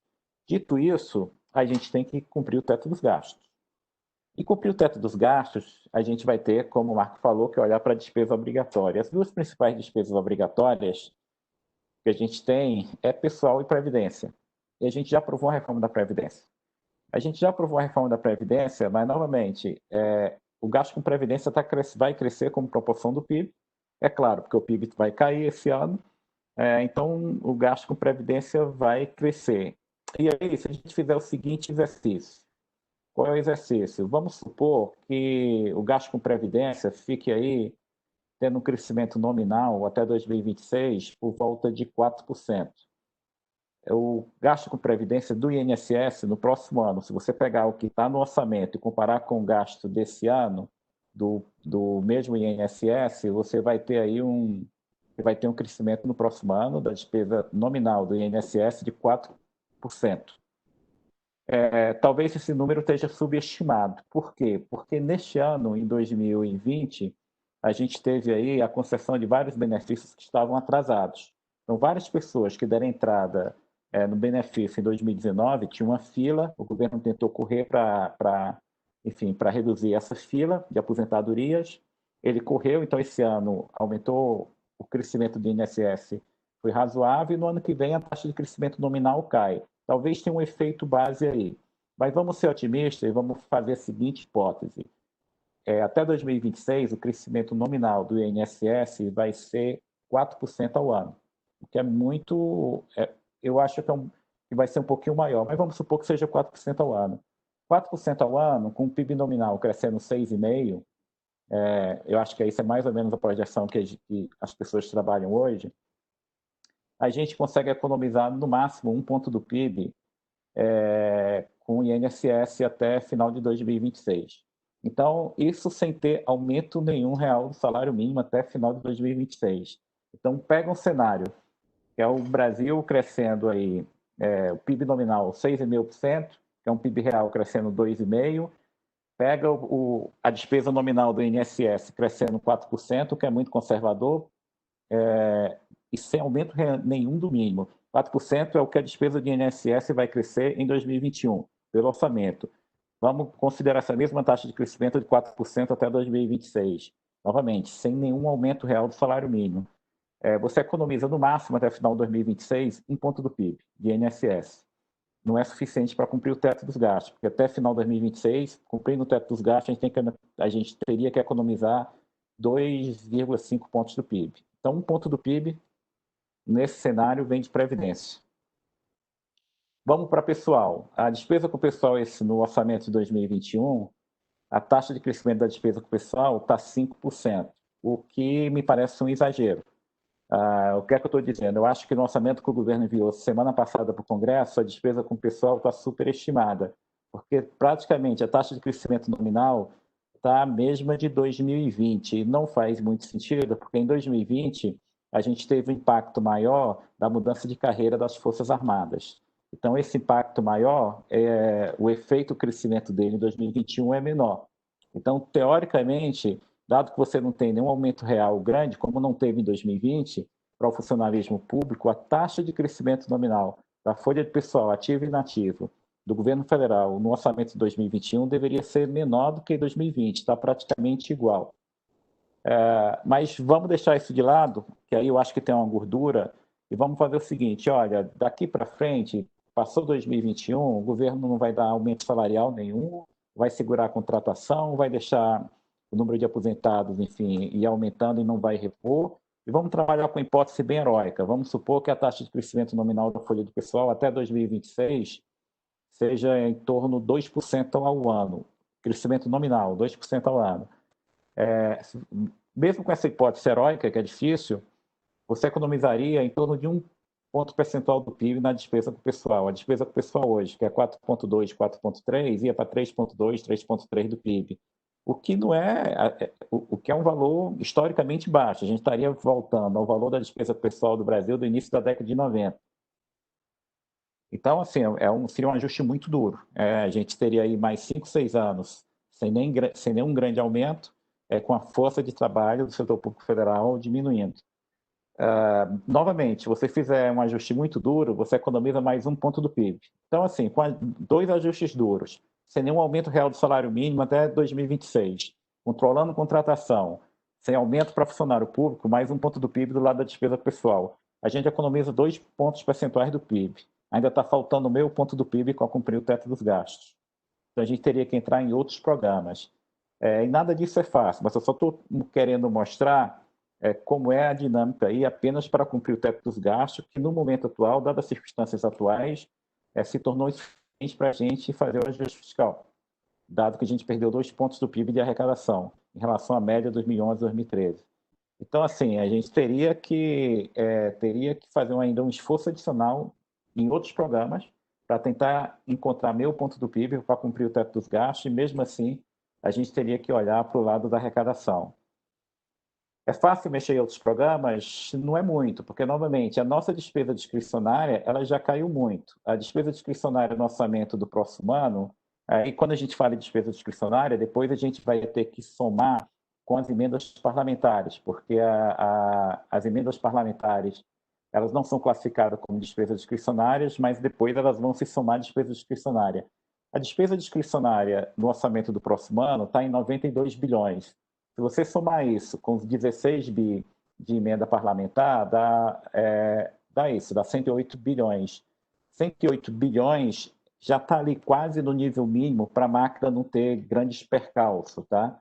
Dito isso, a gente tem que cumprir o teto dos gastos. E cumprir o teto dos gastos, a gente vai ter, como o Marco falou, que olhar para a despesa obrigatória. As duas principais despesas obrigatórias que a gente tem é pessoal e previdência. E a gente já aprovou a reforma da Previdência. A gente já aprovou a reforma da Previdência, mas, novamente, o gasto com Previdência vai crescer como proporção do PIB. É claro, porque o PIB vai cair esse ano, então o gasto com Previdência vai crescer. E aí, se a gente fizer o seguinte exercício, qual é o exercício? Vamos supor que o gasto com Previdência fique aí tendo um crescimento nominal até 2026 por volta de 4%. O gasto com previdência do INSS no próximo ano, se você pegar o que está no orçamento e comparar com o gasto desse ano, do mesmo INSS, você vai ter aí um crescimento no próximo ano da despesa nominal do INSS de 4%. Talvez esse número esteja subestimado. Por quê? Porque neste ano, em 2020, a gente teve aí a concessão de vários benefícios que estavam atrasados. Então, várias pessoas que deram entrada no benefício em 2019, tinha uma fila, o governo tentou correr para reduzir essa fila de aposentadorias, ele correu, então esse ano aumentou o crescimento do INSS, foi razoável, e no ano que vem a taxa de crescimento nominal cai. Talvez tenha um efeito base aí, mas vamos ser otimistas e vamos fazer a seguinte hipótese. Até 2026, o crescimento nominal do INSS vai ser 4% ao ano, o que é muito... eu acho que vai ser um pouquinho maior, mas vamos supor que seja 4% ao ano. 4% ao ano, com o PIB nominal crescendo 6,5%, eu acho que isso é mais ou menos a projeção que as pessoas trabalham hoje, a gente consegue economizar no máximo 1 ponto do PIB com o INSS até final de 2026. Então, isso sem ter aumento nenhum real do salário mínimo até final de 2026. Então, pega um cenário, que é o Brasil crescendo aí, o PIB nominal 6,5%, que é um PIB real crescendo 2,5%, pega a despesa nominal do INSS crescendo 4%, que é muito conservador, e sem aumento nenhum do mínimo. 4% é o que a despesa do INSS vai crescer em 2021, pelo orçamento. Vamos considerar essa mesma taxa de crescimento de 4% até 2026. Novamente, sem nenhum aumento real do salário mínimo. Você economiza no máximo até o final de 2026 1 ponto do PIB, de INSS. Não é suficiente para cumprir o teto dos gastos, porque até final de 2026, cumprindo o teto dos gastos, a gente teria que economizar 2,5 pontos do PIB. Então, 1 ponto do PIB, nesse cenário, vem de previdência. Vamos para pessoal. A despesa com o pessoal no orçamento de 2021, a taxa de crescimento da despesa com o pessoal está 5%, o que me parece um exagero. O que é que eu estou dizendo? Eu acho que no orçamento que o governo enviou semana passada para o Congresso, a despesa com o pessoal está superestimada, porque praticamente a taxa de crescimento nominal está a mesma de 2020, e não faz muito sentido, porque em 2020 a gente teve um impacto maior da mudança de carreira das Forças Armadas. Então, esse impacto maior, o efeito crescimento dele em 2021 é menor. Então, teoricamente, dado que você não tem nenhum aumento real grande, como não teve em 2020, para o funcionalismo público, a taxa de crescimento nominal da folha de pessoal ativo e inativo do governo federal no orçamento de 2021 deveria ser menor do que em 2020, está praticamente igual. Mas vamos deixar isso de lado, que aí eu acho que tem uma gordura, e vamos fazer o seguinte, olha, daqui para frente, passou 2021, o governo não vai dar aumento salarial nenhum, vai segurar a contratação, vai deixar o número de aposentados, enfim, ir aumentando e não vai repor, e vamos trabalhar com hipótese bem heróica. Vamos supor que a taxa de crescimento nominal da folha do pessoal até 2026 seja em torno de 2% ao ano, crescimento nominal, 2% ao ano. Mesmo com essa hipótese heróica, que é difícil, você economizaria em torno de 1 ponto percentual do PIB na despesa com o pessoal. A despesa com o pessoal hoje, que é 4,2, 4,3, ia para 3,2, 3,3 do PIB. O que não o que é um valor historicamente baixo. A gente estaria voltando ao valor da despesa pessoal do Brasil do início da década de 90. Então, assim, seria um ajuste muito duro. A gente teria aí mais 5, 6 anos sem nenhum grande aumento, com a força de trabalho do setor público federal diminuindo. Novamente, se você fizer um ajuste muito duro, você economiza mais 1 ponto do PIB. Então, assim, com 2 ajustes duros, sem nenhum aumento real do salário mínimo até 2026, controlando contratação, sem aumento para funcionário público, mais 1 ponto do PIB do lado da despesa pessoal, a gente economiza 2 pontos percentuais do PIB. Ainda está faltando meio ponto do PIB para cumprir o teto dos gastos. Então, a gente teria que entrar em outros programas. E nada disso é fácil, mas eu só estou querendo mostrar como é a dinâmica aí apenas para cumprir o teto dos gastos, que no momento atual, dadas as circunstâncias atuais, se tornou insuficiente para a gente fazer o ajuste fiscal, dado que a gente perdeu 2 pontos do PIB de arrecadação em relação à média 2011-2013. Então, assim, a gente teria que fazer ainda um esforço adicional em outros programas para tentar encontrar meio ponto do PIB para cumprir o teto dos gastos, e mesmo assim a gente teria que olhar para o lado da arrecadação. É fácil mexer em outros programas? Não é muito, porque, novamente, a nossa despesa discricionária ela já caiu muito. A despesa discricionária no orçamento do próximo ano, e quando a gente fala de despesa discricionária, depois a gente vai ter que somar com as emendas parlamentares, porque as emendas parlamentares elas não são classificadas como despesas discricionárias, mas depois elas vão se somar à despesa discricionária. A despesa discricionária no orçamento do próximo ano está em 92 bilhões. Se você somar isso com os 16 bi de emenda parlamentar, dá 108 bilhões. 108 bilhões já está ali quase no nível mínimo para a máquina não ter grandes percalços, tá?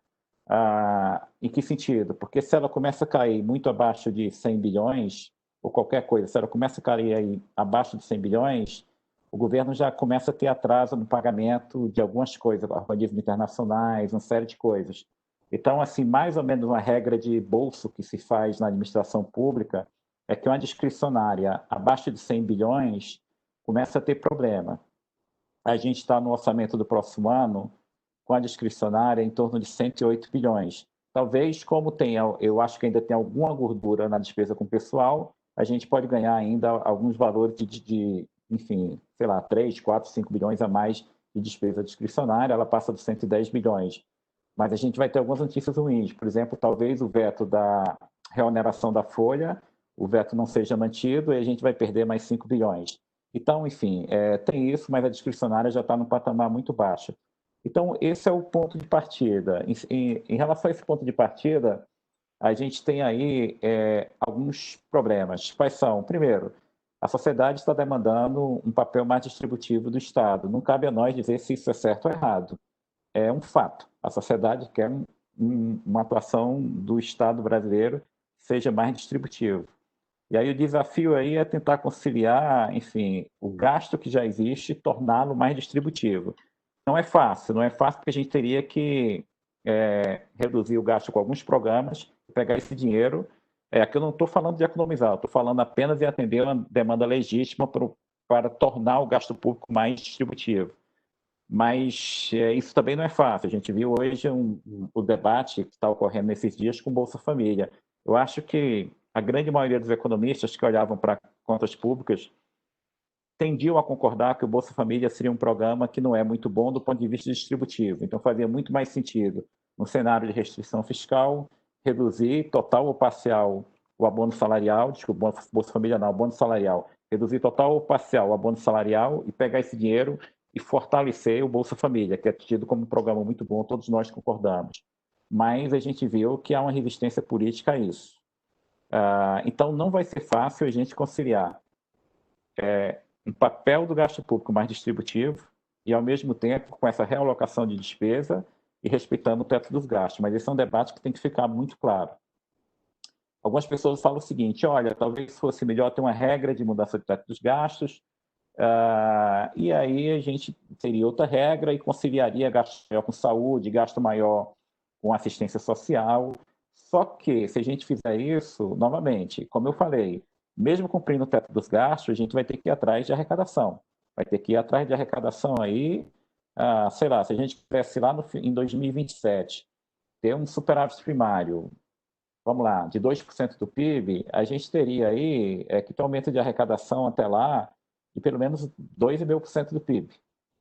Em que sentido? Porque se ela começa a cair muito abaixo de 100 bilhões, ou qualquer coisa, se ela começa a cair aí abaixo de 100 bilhões, o governo já começa a ter atraso no pagamento de algumas coisas, organismos internacionais, uma série de coisas. Então, assim, mais ou menos uma regra de bolso que se faz na administração pública é que uma discricionária abaixo de 100 bilhões começa a ter problema. A gente está no orçamento do próximo ano com a discricionária em torno de 108 bilhões. Talvez, como eu acho que ainda tem alguma gordura na despesa com o pessoal, a gente pode ganhar ainda alguns valores enfim, sei lá, 3, 4, 5 bilhões a mais de despesa discricionária, ela passa dos 110 bilhões. Mas a gente vai ter algumas notícias ruins. Por exemplo, talvez o veto da reoneração da folha, o veto não seja mantido e a gente vai perder mais 5 bilhões. Então, enfim, tem isso, mas a discricionária já está num patamar muito baixo. Então, esse é o ponto de partida. Em relação a esse ponto de partida, a gente tem aí alguns problemas. Quais são? Primeiro, a sociedade está demandando um papel mais distributivo do Estado. Não cabe a nós dizer se isso é certo ou errado. É um fato. A sociedade quer uma atuação do Estado brasileiro que seja mais distributivo. E aí o desafio aí é tentar conciliar, enfim, o gasto que já existe e torná-lo mais distributivo. Não é fácil porque a gente teria que reduzir o gasto com alguns programas, pegar esse dinheiro. Aqui eu não estou falando de economizar, estou falando apenas de atender uma demanda legítima para tornar o gasto público mais distributivo. Mas isso também não é fácil. A gente viu hoje o debate que está ocorrendo nesses dias com o Bolsa Família. Eu acho que a grande maioria dos economistas que olhavam para contas públicas tendiam a concordar que o Bolsa Família seria um programa que não é muito bom do ponto de vista distributivo. Então, fazia muito mais sentido, no cenário de restrição fiscal, reduzir total ou parcial o abono salarial, desculpa, Bolsa Família não, abono salarial, reduzir total ou parcial o abono salarial e pegar esse dinheiro e fortalecer o Bolsa Família, que é tido como um programa muito bom, todos nós concordamos. Mas a gente viu que há uma resistência política a isso. Então, não vai ser fácil a gente conciliar um papel do gasto público mais distributivo e, ao mesmo tempo, com essa realocação de despesa e respeitando o teto dos gastos. Mas esse é um debate que tem que ficar muito claro. Algumas pessoas falam o seguinte, olha, talvez fosse melhor ter uma regra de mudança do teto dos gastos, e aí a gente teria outra regra e conciliaria gasto maior com saúde, gasto maior com assistência social. Só que, se a gente fizer isso, novamente, como eu falei, mesmo cumprindo o teto dos gastos, a gente vai ter que ir atrás de arrecadação. Vai ter que ir atrás de arrecadação aí, sei lá, se a gente tivesse lá em 2027, ter um superávit primário, vamos lá, de 2% do PIB, a gente teria aí que ter um aumento de arrecadação até lá de pelo menos 2,5% do PIB.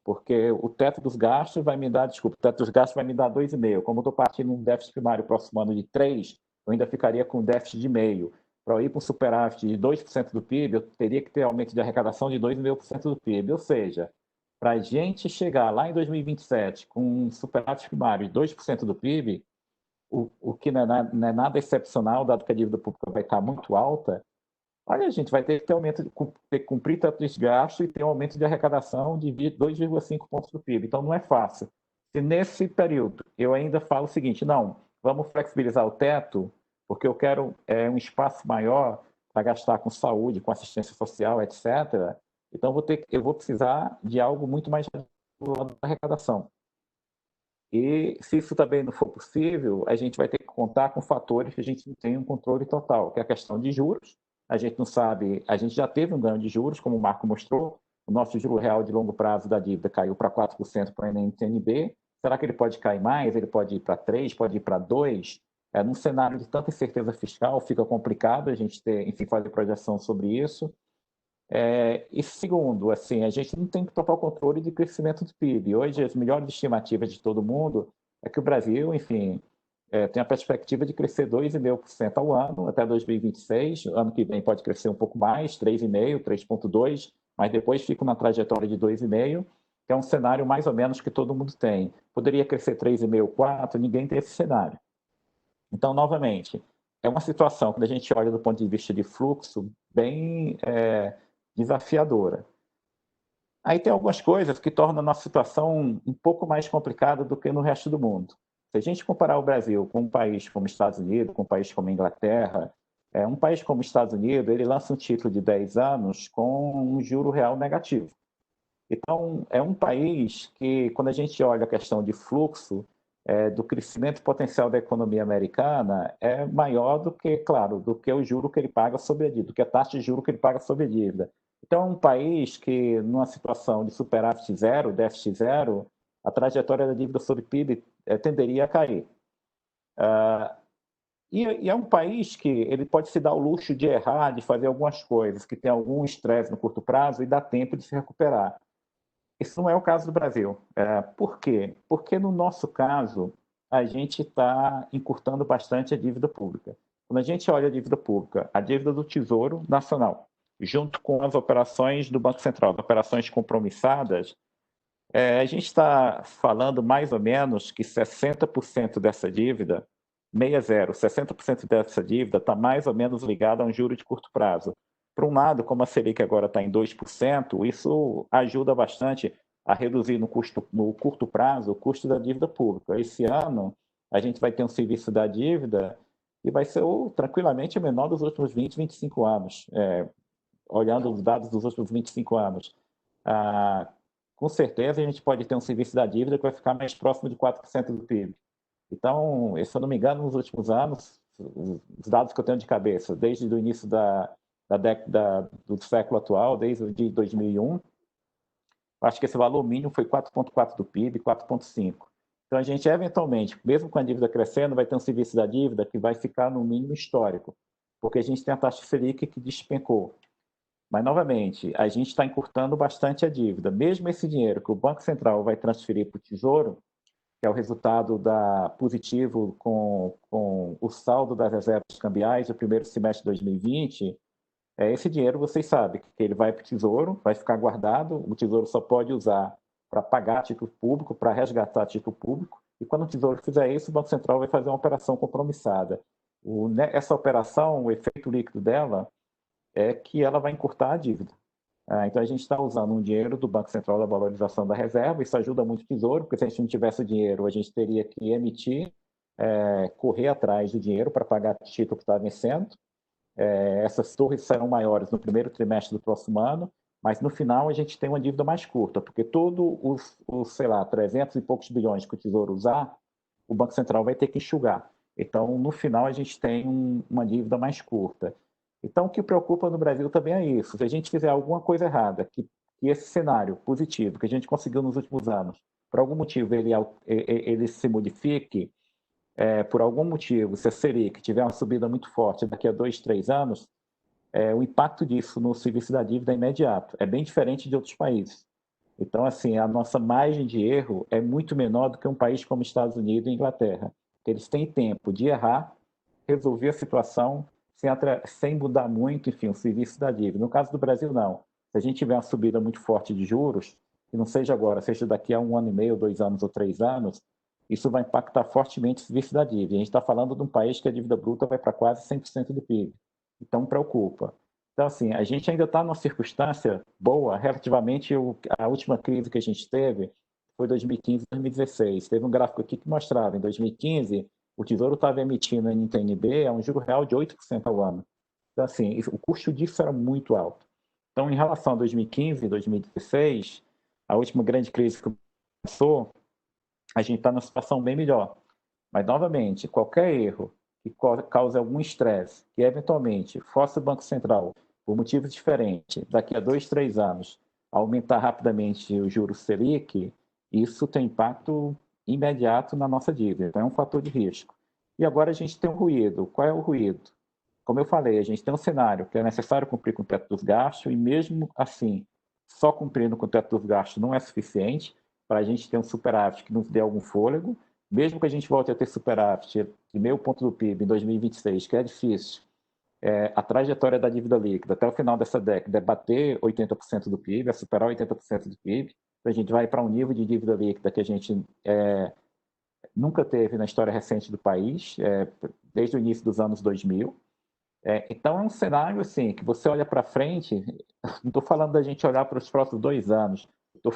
Porque o teto dos gastos vai me dar, o teto dos gastos vai me dar 2,5%. Como eu estou partindo um déficit primário próximo ano de 3%, eu ainda ficaria com um déficit de 0,5%. Para eu ir para um superávit de 2% do PIB, eu teria que ter aumento de arrecadação de 2,5% do PIB. Ou seja, para a gente chegar lá em 2027 com um superávit primário de 2% do PIB, o que não é nada excepcional, dado que a dívida pública vai estar muito alta, olha, a gente vai ter que ter que cumprir tanto esse gasto e ter um aumento de arrecadação de 2,5 pontos do PIB. Então, não é fácil. Se nesse período eu ainda falo o seguinte, não, vamos flexibilizar o teto, porque eu quero um espaço maior para gastar com saúde, com assistência social, etc., então eu vou precisar de algo muito mais do lado da arrecadação. E se isso também não for possível, a gente vai ter que contar com fatores que a gente não tem um controle total, que é a questão de juros. A gente não sabe, a gente já teve um ganho de juros, como o Marco mostrou, o nosso juro real de longo prazo da dívida caiu para 4% para o NTNB. Será que ele pode cair mais? Ele pode ir para 3%, pode ir para 2%? Num cenário de tanta incerteza fiscal, fica complicado a gente ter, enfim, fazer projeção sobre isso. E segundo, assim, a gente não tem total controle de crescimento do PIB. Hoje, as melhores estimativas de todo mundo é que o Brasil, enfim, tem a perspectiva de crescer 2,5% ao ano até 2026. Ano que vem pode crescer um pouco mais, 3,5%, 3,2%, mas depois fica na trajetória de 2,5%, que é um cenário mais ou menos que todo mundo tem. Poderia crescer 3,5%, 4%, ninguém tem esse cenário. Então, novamente, é uma situação, quando a gente olha do ponto de vista de fluxo, bem desafiadora. Aí tem algumas coisas que tornam a nossa situação um pouco mais complicada do que no resto do mundo. Se a gente comparar o Brasil com um país como Estados Unidos, com um país como Inglaterra, um país como Estados Unidos, ele lança um título de 10 anos com um juro real negativo. Então, é um país que, quando a gente olha a questão de fluxo, do crescimento potencial da economia americana, é maior do que, claro, do que o juro que ele paga sobre a dívida, do que a taxa de juro que ele paga sobre a dívida. Então, é um país que, numa situação de superávit zero, déficit zero, a trajetória da dívida sobre PIB tenderia a cair. E é um país que ele pode se dar o luxo de errar, de fazer algumas coisas, que tem algum estresse no curto prazo e dá tempo de se recuperar. Isso não é o caso do Brasil. Por quê? Porque, no nosso caso, a gente está encurtando bastante a dívida pública. Quando a gente olha a dívida pública, a dívida do Tesouro Nacional, junto com as operações do Banco Central, as operações compromissadas, a gente está falando mais ou menos que 60% dessa dívida, 60% dessa dívida está mais ou menos ligada a um juro de curto prazo. Por um lado, como a Selic agora está em 2%, isso ajuda bastante a reduzir no curto prazo o custo da dívida pública. Esse ano, a gente vai ter um serviço da dívida que vai ser tranquilamente o menor dos últimos 20, 25 anos, olhando os dados dos últimos 25 anos. Com certeza, a gente pode ter um serviço da dívida que vai ficar mais próximo de 4% do PIB. Então, se eu não me engano, nos últimos anos, os dados que eu tenho de cabeça, desde o início da década do século atual, desde o de 2001, acho que esse valor mínimo foi 4,4% do PIB, 4,5%. Então, a gente, eventualmente, mesmo com a dívida crescendo, vai ter um serviço da dívida que vai ficar no mínimo histórico, porque a gente tem a taxa Selic que despencou. Mas, novamente, a gente está encurtando bastante a dívida. Mesmo esse dinheiro que o Banco Central vai transferir para o Tesouro, que é o resultado positivo com o saldo das reservas cambiais do primeiro semestre de 2020, esse dinheiro, vocês sabem, que ele vai para o Tesouro, vai ficar guardado, o Tesouro só pode usar para pagar título público, para resgatar título público, e quando o Tesouro fizer isso, o Banco Central vai fazer uma operação compromissada. Essa operação, o efeito líquido dela, é que ela vai encurtar a dívida. Então, a gente está usando um dinheiro do Banco Central da valorização da reserva, isso ajuda muito o Tesouro, porque se a gente não tivesse o dinheiro, a gente teria que emitir, correr atrás do dinheiro para pagar o título que está vencendo. Essas torres serão maiores no primeiro trimestre do próximo ano, mas no final a gente tem uma dívida mais curta, porque todos os 300 e poucos bilhões que o Tesouro usar, o Banco Central vai ter que enxugar. Então, no final, a gente tem uma dívida mais curta. Então, o que preocupa no Brasil também é isso. Se a gente fizer alguma coisa errada, que esse cenário positivo que a gente conseguiu nos últimos anos, por algum motivo ele se modifique, por algum motivo, se a Selic tiver uma subida muito forte daqui a 2, 3 anos, o impacto disso no serviço da dívida é imediato. É bem diferente de outros países. Então, assim, a nossa margem de erro é muito menor do que um país como Estados Unidos e Inglaterra. Eles têm tempo de errar, resolver a situação sem mudar muito, enfim, o serviço da dívida. No caso do Brasil, não. Se a gente tiver uma subida muito forte de juros, que não seja agora, seja daqui a 1 ano e meio, 2 anos ou 3 anos, isso vai impactar fortemente o serviço da dívida. A gente está falando de um país que a dívida bruta vai para quase 100% do PIB. Então, preocupa. Então, assim, a gente ainda está numa circunstância boa, relativamente à última crise que a gente teve, foi 2015 e 2016. Teve um gráfico aqui que mostrava, em 2015, o Tesouro estava emitindo em NTN-B um juro real de 8% ao ano. Então, assim, o custo disso era muito alto. Então, em relação a 2015 e 2016, a última grande crise que passou, a gente está numa situação bem melhor. Mas, novamente, qualquer erro que cause algum estresse, que eventualmente force o Banco Central, por motivos diferentes, daqui a 2, 3 anos, aumentar rapidamente o juro Selic, isso tem impacto imediato na nossa dívida. Então, é um fator de risco. E agora a gente tem um ruído. Qual é o ruído? Como eu falei, a gente tem um cenário que é necessário cumprir com o teto dos gastos, e mesmo assim, só cumprindo com o teto dos gastos não é suficiente para a gente ter um superávit que nos dê algum fôlego. Mesmo que a gente volte a ter superávit de meio ponto do PIB em 2026, que é difícil, a trajetória da dívida líquida até o final dessa década é bater 80% do PIB, é superar 80% do PIB. Então, a gente vai para um nível de dívida líquida que a gente nunca teve na história recente do país, desde o início dos anos 2000. Então, é um cenário assim, que você olha para frente, não estou falando da gente olhar para os próximos 2 anos, estou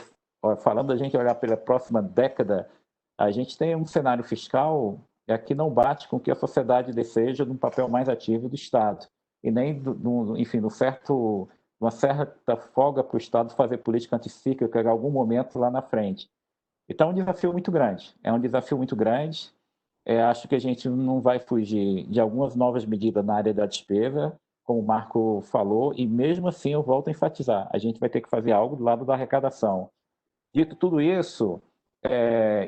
falando da gente olhar pela próxima década, a gente tem um cenário fiscal que não bate com o que a sociedade deseja de um papel mais ativo do Estado, e nem, enfim, uma certa folga para o Estado fazer política anticíclica em algum momento lá na frente. Então, é um desafio muito grande. É um desafio muito grande. Acho que a gente não vai fugir de algumas novas medidas na área da despesa, como o Marco falou, e mesmo assim eu volto a enfatizar, a gente vai ter que fazer algo do lado da arrecadação. Dito tudo isso,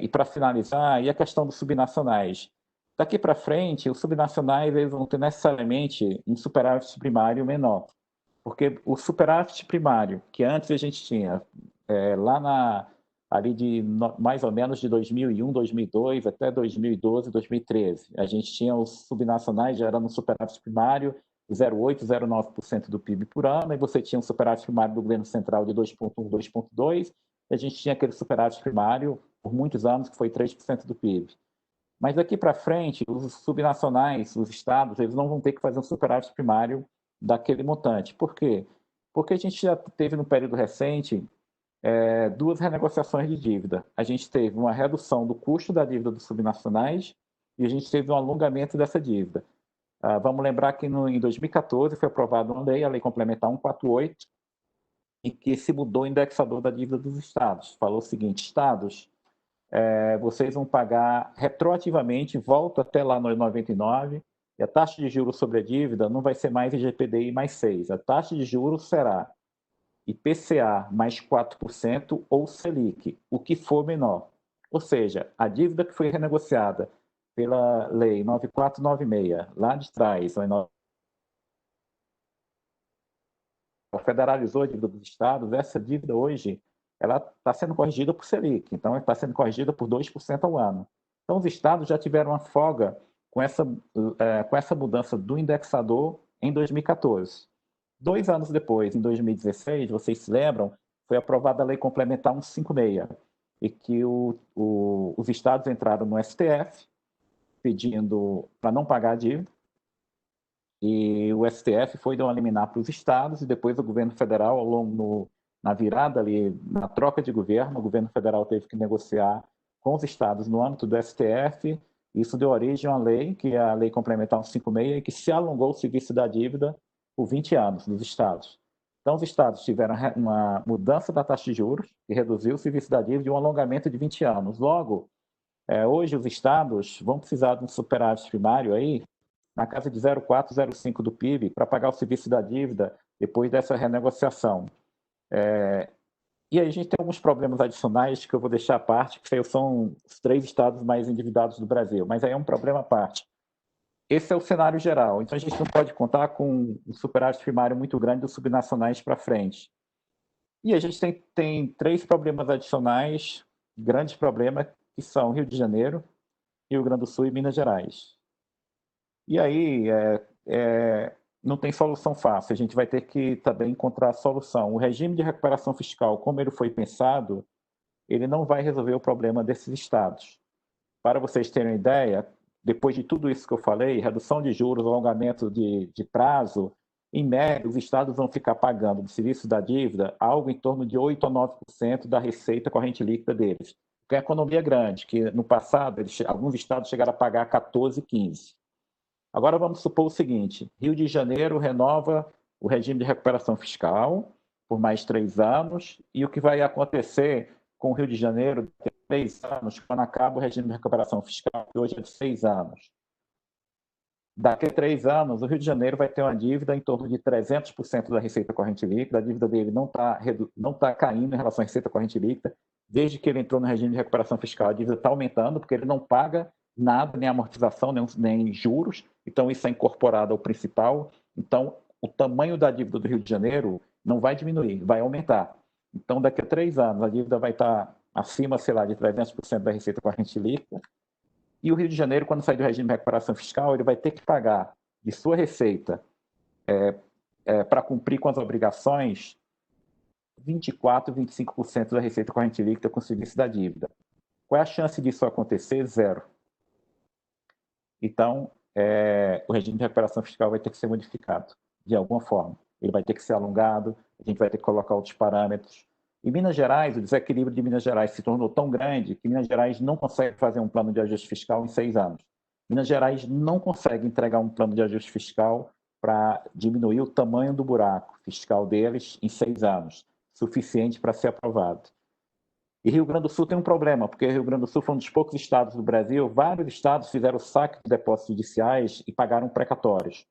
e para finalizar, e a questão dos subnacionais? Daqui para frente, os subnacionais eles vão ter necessariamente um superávit primário menor, porque o superávit primário, que antes a gente tinha ali mais ou menos de 2001, 2002 até 2012, 2013. A gente tinha os subnacionais já era no superávit primário de 0,8%, 0,9% do PIB por ano, e você tinha um superávit primário do governo central de 2,1%, 2,2%, e a gente tinha aquele superávit primário por muitos anos que foi 3% do PIB. Mas daqui para frente, os subnacionais, os estados, eles não vão ter que fazer um superávit primário daquele montante. Por quê? Porque a gente já teve no período recente duas renegociações de dívida. A gente teve uma redução do custo da dívida dos subnacionais e a gente teve um alongamento dessa dívida. Vamos lembrar que em 2014 foi aprovada uma lei, a Lei Complementar 148, em que se mudou o indexador da dívida dos estados. Falou o seguinte: estados, vocês vão pagar retroativamente, volta até lá no 99, e a taxa de juros sobre a dívida não vai ser mais IGPDI mais 6. A taxa de juros será IPCA mais 4% ou Selic, o que for menor. Ou seja, a dívida que foi renegociada pela Lei 9496, lá de trás, federalizou a dívida dos estados, essa dívida hoje ela está sendo corrigida por Selic, então está sendo corrigida por 2% ao ano. Então, os estados já tiveram uma folga com essa mudança do indexador em 2014. 2 anos depois, em 2016, vocês se lembram, foi aprovada a Lei Complementar 156, e que os estados entraram no STF pedindo para não pagar a dívida, e o STF foi dar uma liminar para os estados, e depois o governo federal, na virada ali, na troca de governo, o governo federal teve que negociar com os estados no âmbito do STF. Isso deu origem a uma lei, que é a Lei Complementar 156, que se alongou o serviço da dívida por 20 anos nos estados. Então, os estados tiveram uma mudança da taxa de juros, que reduziu o serviço da dívida, e um alongamento de 20 anos. Logo, hoje os estados vão precisar de um superávit primário aí, na casa de 0,4%, 0,5% do PIB, para pagar o serviço da dívida depois dessa renegociação. E aí a gente tem alguns problemas adicionais que eu vou deixar à parte, que são os 3 estados mais endividados do Brasil, mas aí é um problema à parte. Esse é o cenário geral. Então, a gente não pode contar com um superávit primário muito grande dos subnacionais para frente. E a gente tem 3 problemas adicionais, grandes problemas, que são Rio de Janeiro, Rio Grande do Sul e Minas Gerais. E aí, não tem solução fácil, a gente vai ter que também encontrar a solução. O regime de recuperação fiscal, como ele foi pensado, ele não vai resolver o problema desses estados. Para vocês terem uma ideia, depois de tudo isso que eu falei, redução de juros, alongamento de prazo, em média, os estados vão ficar pagando do serviço da dívida algo em torno de 8% a 9% da receita corrente líquida deles. Porque a economia é grande, que no passado alguns estados chegaram a pagar 14%, 15%. Agora vamos supor o seguinte: Rio de Janeiro renova o regime de recuperação fiscal por mais 3 anos, e o que vai acontecer com o Rio de Janeiro daqui a 3 anos, quando acaba o regime de recuperação fiscal, que hoje é de 6 anos. Daqui a 3 anos, o Rio de Janeiro vai ter uma dívida em torno de 300% da receita corrente líquida. A dívida dele não tá caindo em relação à receita corrente líquida. Desde que ele entrou no regime de recuperação fiscal, a dívida está aumentando, porque ele não paga nada, nem amortização, nem juros. Então, isso é incorporado ao principal. Então, o tamanho da dívida do Rio de Janeiro não vai diminuir, vai aumentar. Então, daqui a 3 anos, a dívida vai estar acima, sei lá, de 300% da receita corrente líquida. E o Rio de Janeiro, quando sair do regime de recuperação fiscal, ele vai ter que pagar de sua receita para cumprir com as obrigações 24%, 25% da receita corrente líquida com o serviço da dívida. Qual é a chance disso acontecer? 0. Então, o regime de recuperação fiscal vai ter que ser modificado de alguma forma. Ele vai ter que ser alongado, a gente vai ter que colocar outros parâmetros. Em Minas Gerais, o desequilíbrio de Minas Gerais se tornou tão grande que Minas Gerais não consegue fazer um plano de ajuste fiscal em 6 anos. Minas Gerais não consegue entregar um plano de ajuste fiscal para diminuir o tamanho do buraco fiscal deles em 6 anos, suficiente para ser aprovado. E Rio Grande do Sul tem um problema, porque Rio Grande do Sul foi um dos poucos estados do Brasil, vários estados fizeram saque de depósitos judiciais e pagaram precatórios.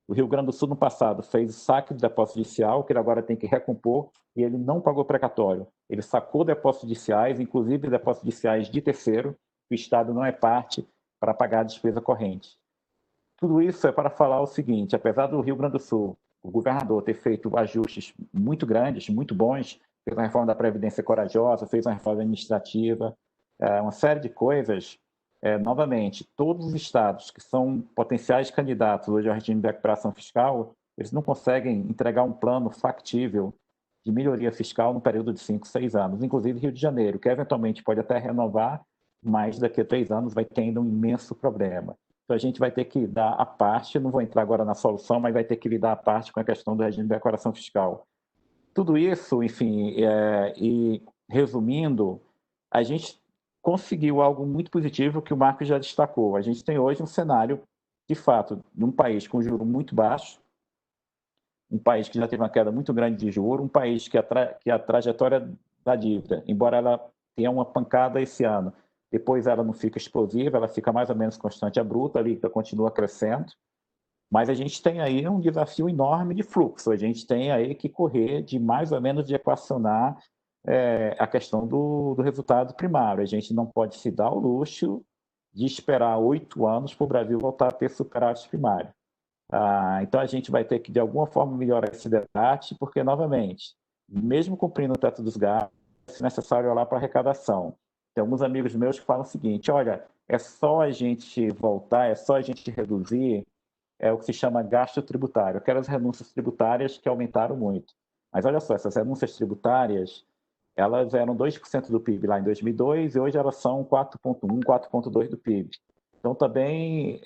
O Rio Grande do Sul, no passado, fez o saque de depósito judicial, que ele agora tem que recompor, e ele não pagou precatório. Ele sacou depósitos judiciais, inclusive depósitos judiciais de terceiro, que o Estado não é parte, para pagar a despesa corrente. Tudo isso é para falar o seguinte: apesar do Rio Grande do Sul, o governador ter feito ajustes muito grandes, muito bons, fez uma reforma da Previdência corajosa, fez uma reforma administrativa, uma série de coisas. Novamente, todos os estados que são potenciais candidatos hoje ao regime de recuperação fiscal, eles não conseguem entregar um plano factível de melhoria fiscal no período de 5, 6 anos. Inclusive Rio de Janeiro, que eventualmente pode até renovar, mas daqui a 3 anos vai ter ainda um imenso problema. Então a gente vai ter que dar a parte, não vou entrar agora na solução, mas vai ter que lidar a parte com a questão do regime de recuperação fiscal. Tudo isso, enfim, e resumindo, a gente conseguiu algo muito positivo que o Marcos já destacou. A gente tem hoje um cenário, de fato, de um país com juros muito baixos, um país que já teve uma queda muito grande de juros, um país que a trajetória da dívida, embora ela tenha uma pancada esse ano, depois ela não fica explosiva, ela fica mais ou menos constante a bruta, ali continua crescendo, mas a gente tem aí um desafio enorme de fluxo, a gente tem aí que correr de mais ou menos de equacionar a questão do resultado primário. A gente não pode se dar o luxo de esperar 8 anos para o Brasil voltar a ter superávit primário. Então, a gente vai ter que, de alguma forma, melhorar esse debate, porque, novamente, mesmo cumprindo o teto dos gastos, é necessário olhar para a arrecadação. Tem alguns amigos meus que falam o seguinte: olha, é só a gente voltar, é só a gente reduzir o que se chama gasto tributário, aquelas renúncias tributárias que aumentaram muito. Mas olha só, essas renúncias tributárias, elas eram 2% do PIB lá em 2002 e hoje elas são 4,1%, 4,2% do PIB. Então, também,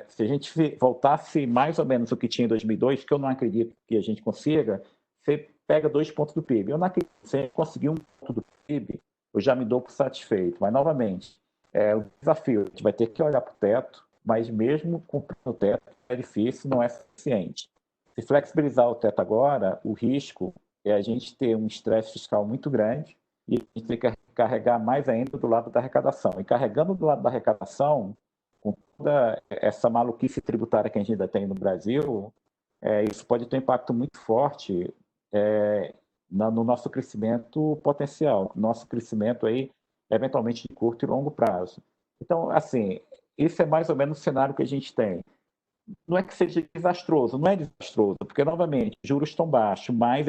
se a gente voltasse mais ou menos o que tinha em 2002, que eu não acredito que a gente consiga, você pega 2 pontos do PIB. Eu não acredito que se a gente conseguir 1 ponto do PIB, eu já me dou por satisfeito. Mas, novamente, o desafio, a gente vai ter que olhar para o teto, mas mesmo cumprindo o teto, é difícil, não é suficiente. Se flexibilizar o teto agora, o risco é a gente ter um estresse fiscal muito grande e a gente tem que carregar mais ainda do lado da arrecadação. E carregando do lado da arrecadação, com toda essa maluquice tributária que a gente ainda tem no Brasil, isso pode ter um impacto muito forte no nosso crescimento potencial, nosso crescimento aí, eventualmente de curto e longo prazo. Então, assim, esse é mais ou menos o cenário que a gente tem. Não é que seja desastroso, não é desastroso, porque, novamente, juros estão baixos, mas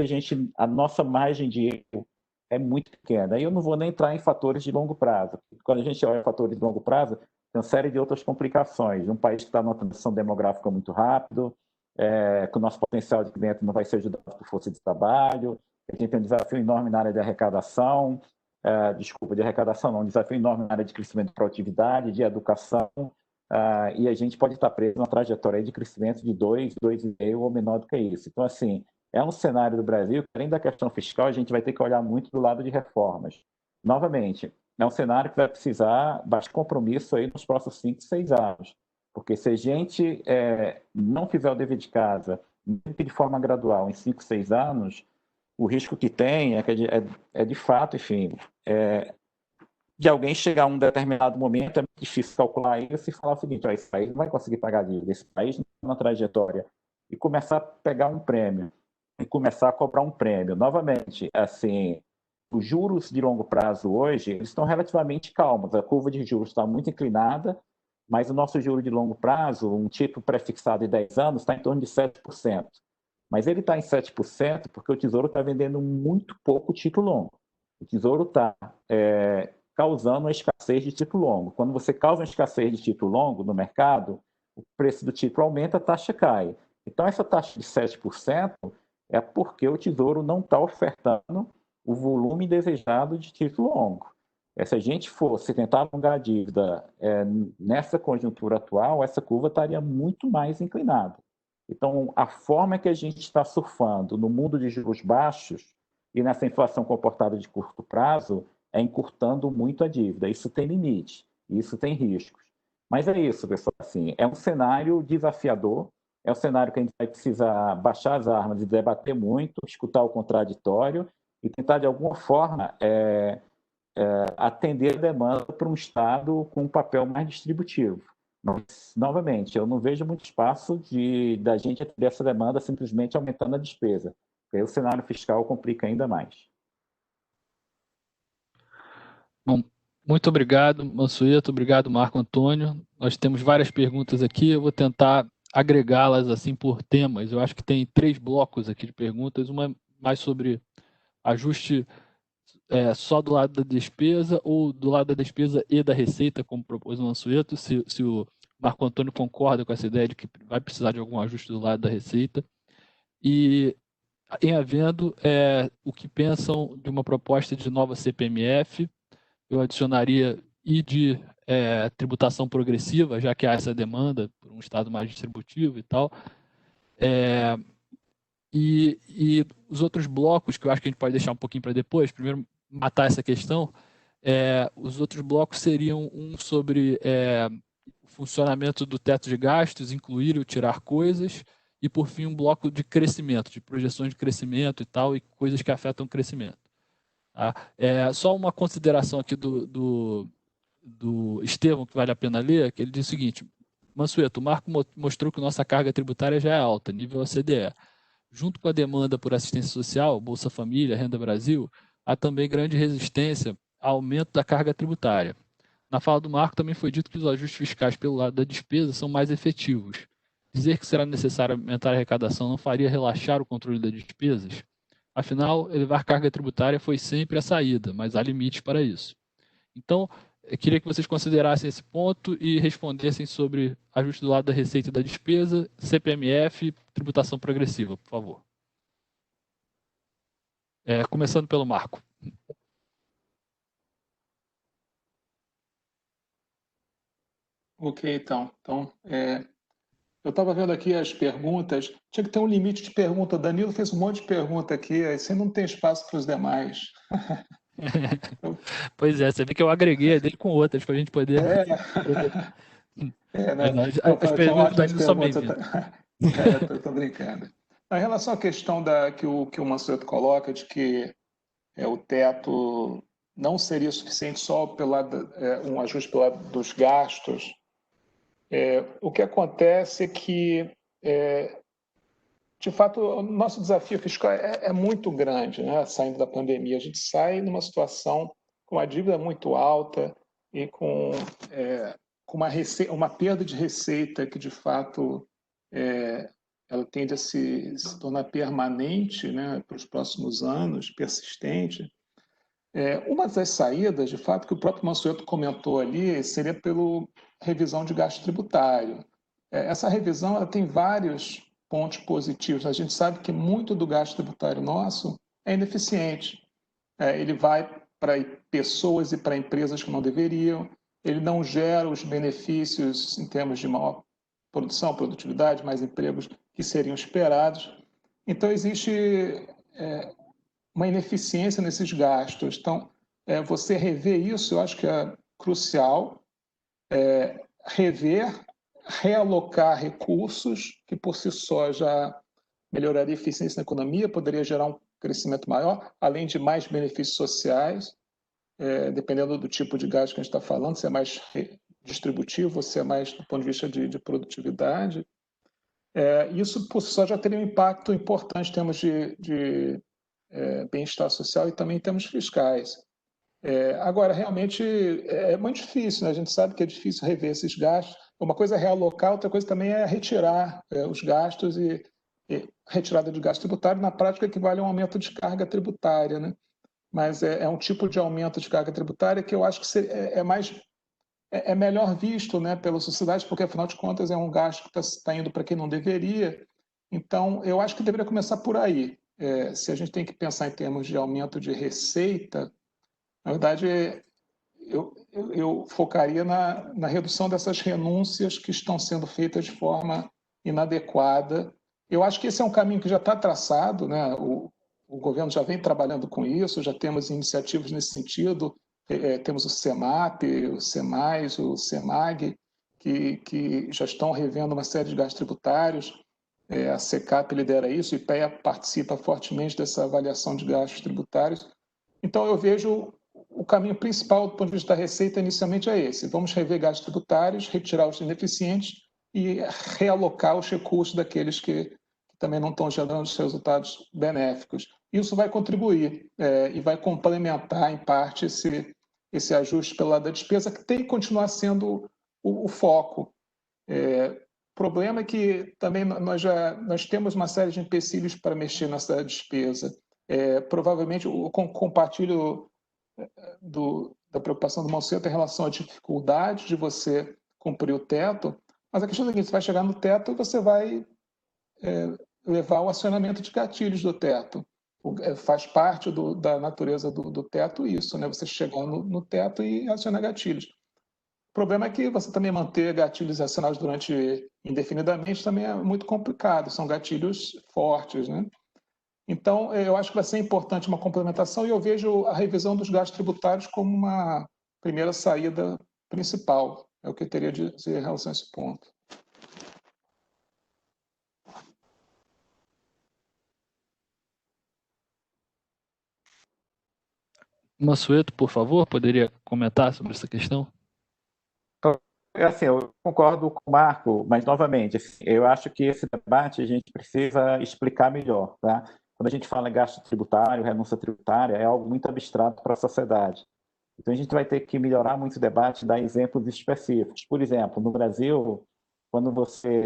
a nossa margem de erro é muito pequena. Aí eu não vou nem entrar em fatores de longo prazo. Quando a gente olha fatores de longo prazo, tem uma série de outras complicações. Um país que está numa transição demográfica muito rápido, que o nosso potencial de crescimento não vai ser ajudado por força de trabalho, a gente tem um desafio enorme na área de arrecadação, de arrecadação não, um desafio enorme na área de crescimento de produtividade, de educação, e a gente pode estar preso numa trajetória de crescimento de 2, 2,5 ou menor do que isso. Então, assim, é um cenário do Brasil que, além da questão fiscal, a gente vai ter que olhar muito do lado de reformas. Novamente, é um cenário que vai precisar bastante compromisso aí nos próximos 5, 6 anos, porque se a gente não fizer o dever de casa, de forma gradual, em 5, 6 anos, o risco que tem é de fato, enfim, de alguém chegar a um determinado momento, é muito difícil calcular isso e falar o seguinte: esse país não vai conseguir pagar a dívida, esse país não está na trajetória, e começar a pegar um prêmio, e começar a cobrar um prêmio. Novamente, assim, os juros de longo prazo hoje eles estão relativamente calmos, a curva de juros está muito inclinada, mas o nosso juro de longo prazo, um título pré-fixado de 10 anos, está em torno de 7%. Mas ele está em 7% porque o Tesouro está vendendo muito pouco título longo. O Tesouro está causando uma escassez de título longo. Quando você causa uma escassez de título longo no mercado, o preço do título aumenta, a taxa cai. Então, essa taxa de 7% é porque o Tesouro não está ofertando o volume desejado de título longo. Se a gente fosse tentar alongar a dívida nessa conjuntura atual, essa curva estaria muito mais inclinada. Então, a forma que a gente está surfando no mundo de juros baixos, e nessa inflação comportada de curto prazo, é encurtando muito a dívida. Isso tem limite, isso tem riscos. Mas é isso, pessoal. Assim, é um cenário desafiador, é um cenário que a gente vai precisar baixar as armas e debater muito, escutar o contraditório e tentar, de alguma forma, atender a demanda para um Estado com um papel mais distributivo. Mas, novamente, eu não vejo muito espaço da gente atender essa demanda simplesmente aumentando a despesa. Porque aí o cenário fiscal complica ainda mais. Bom, muito obrigado, Mansueto. Obrigado, Marco Antônio. Nós temos várias perguntas aqui. Eu vou tentar agregá-las assim por temas. Eu acho que tem 3 blocos aqui de perguntas. Uma mais sobre ajuste só do lado da despesa ou do lado da despesa e da receita, como propôs o Mansueto, se o Marco Antônio concorda com essa ideia de que vai precisar de algum ajuste do lado da receita. E, em havendo, o que pensam de uma proposta de nova CPMF, eu adicionaria e de tributação progressiva, já que há essa demanda por um Estado mais distributivo e tal. E os outros blocos, que eu acho que a gente pode deixar um pouquinho para depois, primeiro matar essa questão, os outros blocos seriam um sobre o funcionamento do teto de gastos, incluir ou tirar coisas, e, por fim, um bloco de crescimento, de projeções de crescimento e tal, e coisas que afetam o crescimento. Tá? Só uma consideração aqui do Estevão, que vale a pena ler, que ele diz o seguinte: Mansueto, o Marco mostrou que nossa carga tributária já é alta, nível OCDE. Junto com a demanda por assistência social, Bolsa Família, Renda Brasil, há também grande resistência ao aumento da carga tributária. Na fala do Marco também foi dito que os ajustes fiscais pelo lado da despesa são mais efetivos. Dizer que será necessário aumentar a arrecadação não faria relaxar o controle das despesas? Afinal, elevar carga tributária foi sempre a saída, mas há limites para isso. Então, eu queria que vocês considerassem esse ponto e respondessem sobre ajuste do lado da receita e da despesa, CPMF, tributação progressiva, por favor. Começando pelo Marco. Ok, então. Eu estava vendo aqui as perguntas. Tinha que ter um limite de pergunta. Danilo fez um monte de pergunta aqui, aí você não tem espaço para os demais. Pois é, você vê que eu agreguei a dele com outras para a gente poder... As perguntas do Danilo são bem-vindas. Estou brincando. Em relação à questão que o Mansueto coloca, de que o teto não seria suficiente só pelo lado, um ajuste pelo lado dos gastos, o que acontece é que, de fato, o nosso desafio fiscal é muito grande, né? Saindo da pandemia. A gente sai numa situação com uma dívida muito alta e com uma perda de receita que, de fato, ela tende a se tornar permanente, né, para os próximos anos, persistente. Uma das saídas, de fato, que o próprio Mansueto comentou ali, seria pela revisão de gasto tributário. Essa revisão ela tem vários pontos positivos. A gente sabe que muito do gasto tributário nosso é ineficiente. Ele vai para pessoas e para empresas que não deveriam, ele não gera os benefícios em termos de maior produção, produtividade, mais empregos que seriam esperados. Então, existe uma ineficiência nesses gastos. Então, você rever isso, eu acho que é crucial. Realocar recursos, que por si só já melhoraria a eficiência na economia, poderia gerar um crescimento maior, além de mais benefícios sociais, dependendo do tipo de gasto que a gente está falando, se é mais distributivo, se é mais do ponto de vista de produtividade. Isso por si só já teria um impacto importante em termos de bem-estar social e também em termos fiscais. Agora, realmente é muito difícil, né? A gente sabe que é difícil rever esses gastos. Uma coisa é realocar, outra coisa também é retirar os gastos, e retirada de gasto tributário, na prática, equivale a um aumento de carga tributária, né? Mas é um tipo de aumento de carga tributária que eu acho que é melhor visto, né, pela sociedade, porque, afinal de contas, é um gasto que está indo para quem não deveria. Então, eu acho que deveria começar por aí. Se a gente tem que pensar em termos de aumento de receita, na verdade, eu focaria na redução dessas renúncias que estão sendo feitas de forma inadequada. Eu acho que esse é um caminho que já está traçado, né? o governo já vem trabalhando com isso, já temos iniciativas nesse sentido, temos o SEMAP, o SEMAIS, o SEMAG, que já estão revendo uma série de gastos tributários, a SECAP lidera isso, o IPEA participa fortemente dessa avaliação de gastos tributários. Então, eu vejo o caminho principal do ponto de vista da Receita inicialmente é esse: vamos rever gastos tributários, retirar os ineficientes e realocar os recursos daqueles que também não estão gerando os resultados benéficos. Isso vai contribuir e vai complementar, em parte, esse ajuste pelo lado da despesa, que tem que continuar sendo o foco. O problema é que também nós temos uma série de empecilhos para mexer nessa despesa. Provavelmente, eu compartilho da preocupação do Monsanto em relação à dificuldade de você cumprir o teto, mas a questão é que você vai chegar no teto e você vai levar o acionamento de gatilhos do teto. Faz parte da natureza do teto isso, né? Você chegar no teto e acionar gatilhos. O problema é que você também manter gatilhos acionados indefinidamente também é muito complicado, são gatilhos fortes, né? Então, eu acho que vai ser importante uma complementação e eu vejo a revisão dos gastos tributários como uma primeira saída principal. É o que eu teria a dizer em relação a esse ponto. Mansueto, por favor, poderia comentar sobre essa questão? Assim, eu concordo com o Marco, mas, novamente, assim, eu acho que esse debate a gente precisa explicar melhor. Tá? Quando a gente fala em gasto tributário, renúncia tributária, é algo muito abstrato para a sociedade. Então, a gente vai ter que melhorar muito o debate, dar exemplos específicos. Por exemplo, no Brasil, quando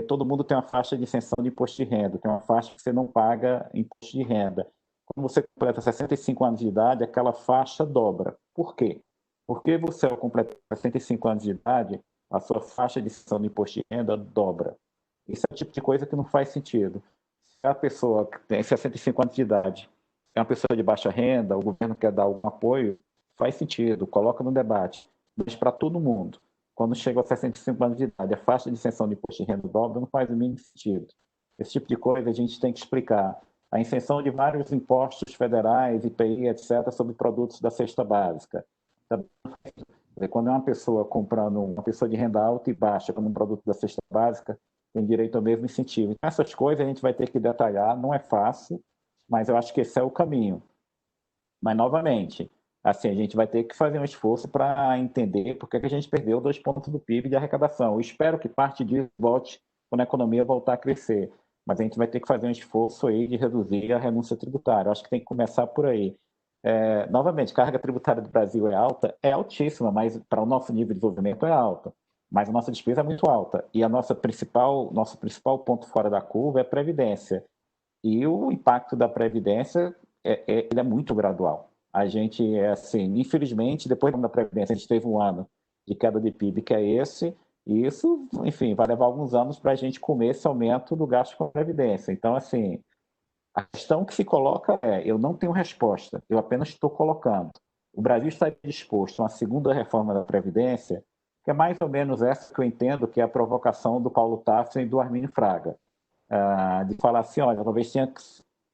todo mundo tem uma faixa de isenção de imposto de renda, tem uma faixa que você não paga imposto de renda. Quando você completa 65 anos de idade, aquela faixa dobra. Por quê? Porque você, ao completar 65 anos de idade, a sua faixa de isenção de imposto de renda dobra. Isso é o tipo de coisa que não faz sentido. Se a pessoa que tem 65 anos de idade é uma pessoa de baixa renda, o governo quer dar algum apoio, faz sentido, coloca no debate. Mas para todo mundo, quando chega aos 65 anos de idade, a faixa de isenção de imposto de renda dobra, não faz o mínimo sentido. Esse tipo de coisa a gente tem que explicar. A isenção de vários impostos federais, IPI, etc., sobre produtos da cesta básica. Quando é uma pessoa comprando, uma pessoa de renda alta e baixa, como um produto da cesta básica, tem direito ao mesmo incentivo. Então, essas coisas a gente vai ter que detalhar, não é fácil, mas eu acho que esse é o caminho. Mas, novamente, assim, a gente vai ter que fazer um esforço para entender por que a gente perdeu 2 pontos do PIB de arrecadação. Eu espero que parte disso volte quando a economia voltar a crescer, mas a gente vai ter que fazer um esforço aí de reduzir a renúncia tributária. Eu acho que tem que começar por aí. Novamente, a carga tributária do Brasil é alta? É altíssima, mas para o nosso nível de desenvolvimento é alta. Mas a nossa despesa é muito alta. E nosso principal ponto fora da curva é a Previdência. E o impacto da Previdência ele é muito gradual. A gente, assim, infelizmente, depois da Previdência, a gente teve um ano de queda de PIB, que é esse, e isso, enfim, vai levar alguns anos para a gente comer esse aumento do gasto com a Previdência. Então, assim, a questão que se coloca eu não tenho resposta, eu apenas estou colocando. O Brasil está disposto a uma segunda reforma da Previdência, que é mais ou menos essa que eu entendo que é a provocação do Paulo Tafel e do Armínio Fraga, de falar assim, olha, talvez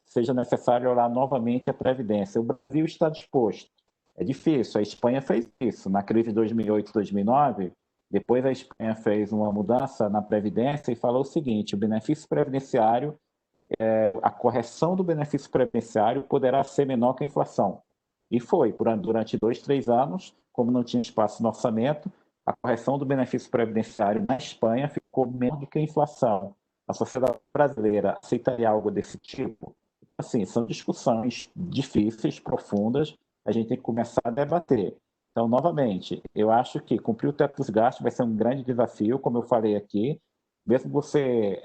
seja necessário olhar novamente a Previdência. O Brasil está disposto. É difícil, a Espanha fez isso. Na crise de 2008 e 2009, depois a Espanha fez uma mudança na Previdência e falou o seguinte, o benefício previdenciário, a correção do benefício previdenciário poderá ser menor que a inflação. E foi, durante 2, 3 anos, como não tinha espaço no orçamento, a correção do benefício previdenciário na Espanha ficou menor do que a inflação. A sociedade brasileira aceitaria algo desse tipo? Assim, são discussões difíceis, profundas, a gente tem que começar a debater. Então, novamente, eu acho que cumprir o teto dos gastos vai ser um grande desafio, como eu falei aqui, mesmo se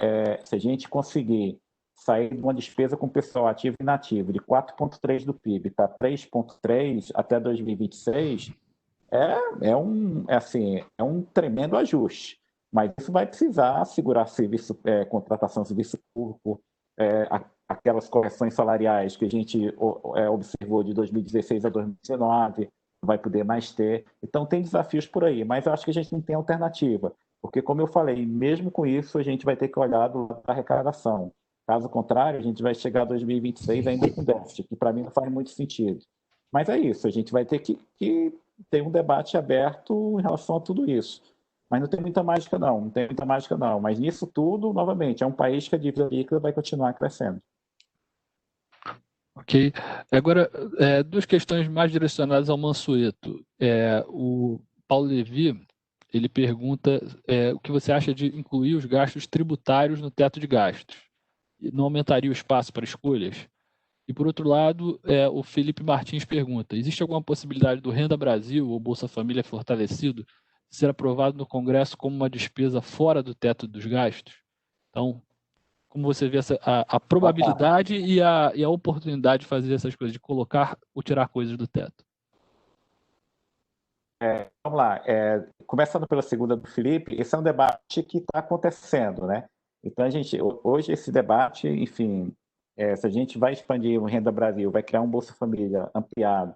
a gente conseguir sair de uma despesa com pessoal ativo e inativo de 4,3% do PIB para 3,3% até 2026, é um tremendo ajuste. Mas isso vai precisar segurar contratação de serviço público, aquelas correções salariais que a gente observou de 2016 a 2019, vai poder mais ter. Então, tem desafios por aí, mas eu acho que a gente não tem alternativa, porque, como eu falei, mesmo com isso, a gente vai ter que olhar do lado da arrecadação. Caso contrário, a gente vai chegar a 2026 ainda com déficit, que para mim não faz muito sentido. Mas é isso, a gente vai ter que ter um debate aberto em relação a tudo isso. Mas não tem muita mágica não tem muita mágica não. Mas nisso tudo, novamente, é um país que a dívida líquida vai continuar crescendo. Ok. Agora, duas questões mais direcionadas ao Mansueto. O Paulo Levi, ele pergunta o que você acha de incluir os gastos tributários no teto de gastos. Não aumentaria o espaço para escolhas? E, por outro lado, o Felipe Martins pergunta, existe alguma possibilidade do Renda Brasil ou Bolsa Família fortalecido ser aprovado no Congresso como uma despesa fora do teto dos gastos? Então, como você vê a probabilidade e a oportunidade de fazer essas coisas, de colocar ou tirar coisas do teto? Vamos lá, começando pela segunda do Felipe, esse é um debate que está acontecendo, né? Então, hoje esse debate, enfim, se a gente vai expandir o Renda Brasil, vai criar um Bolsa Família ampliado,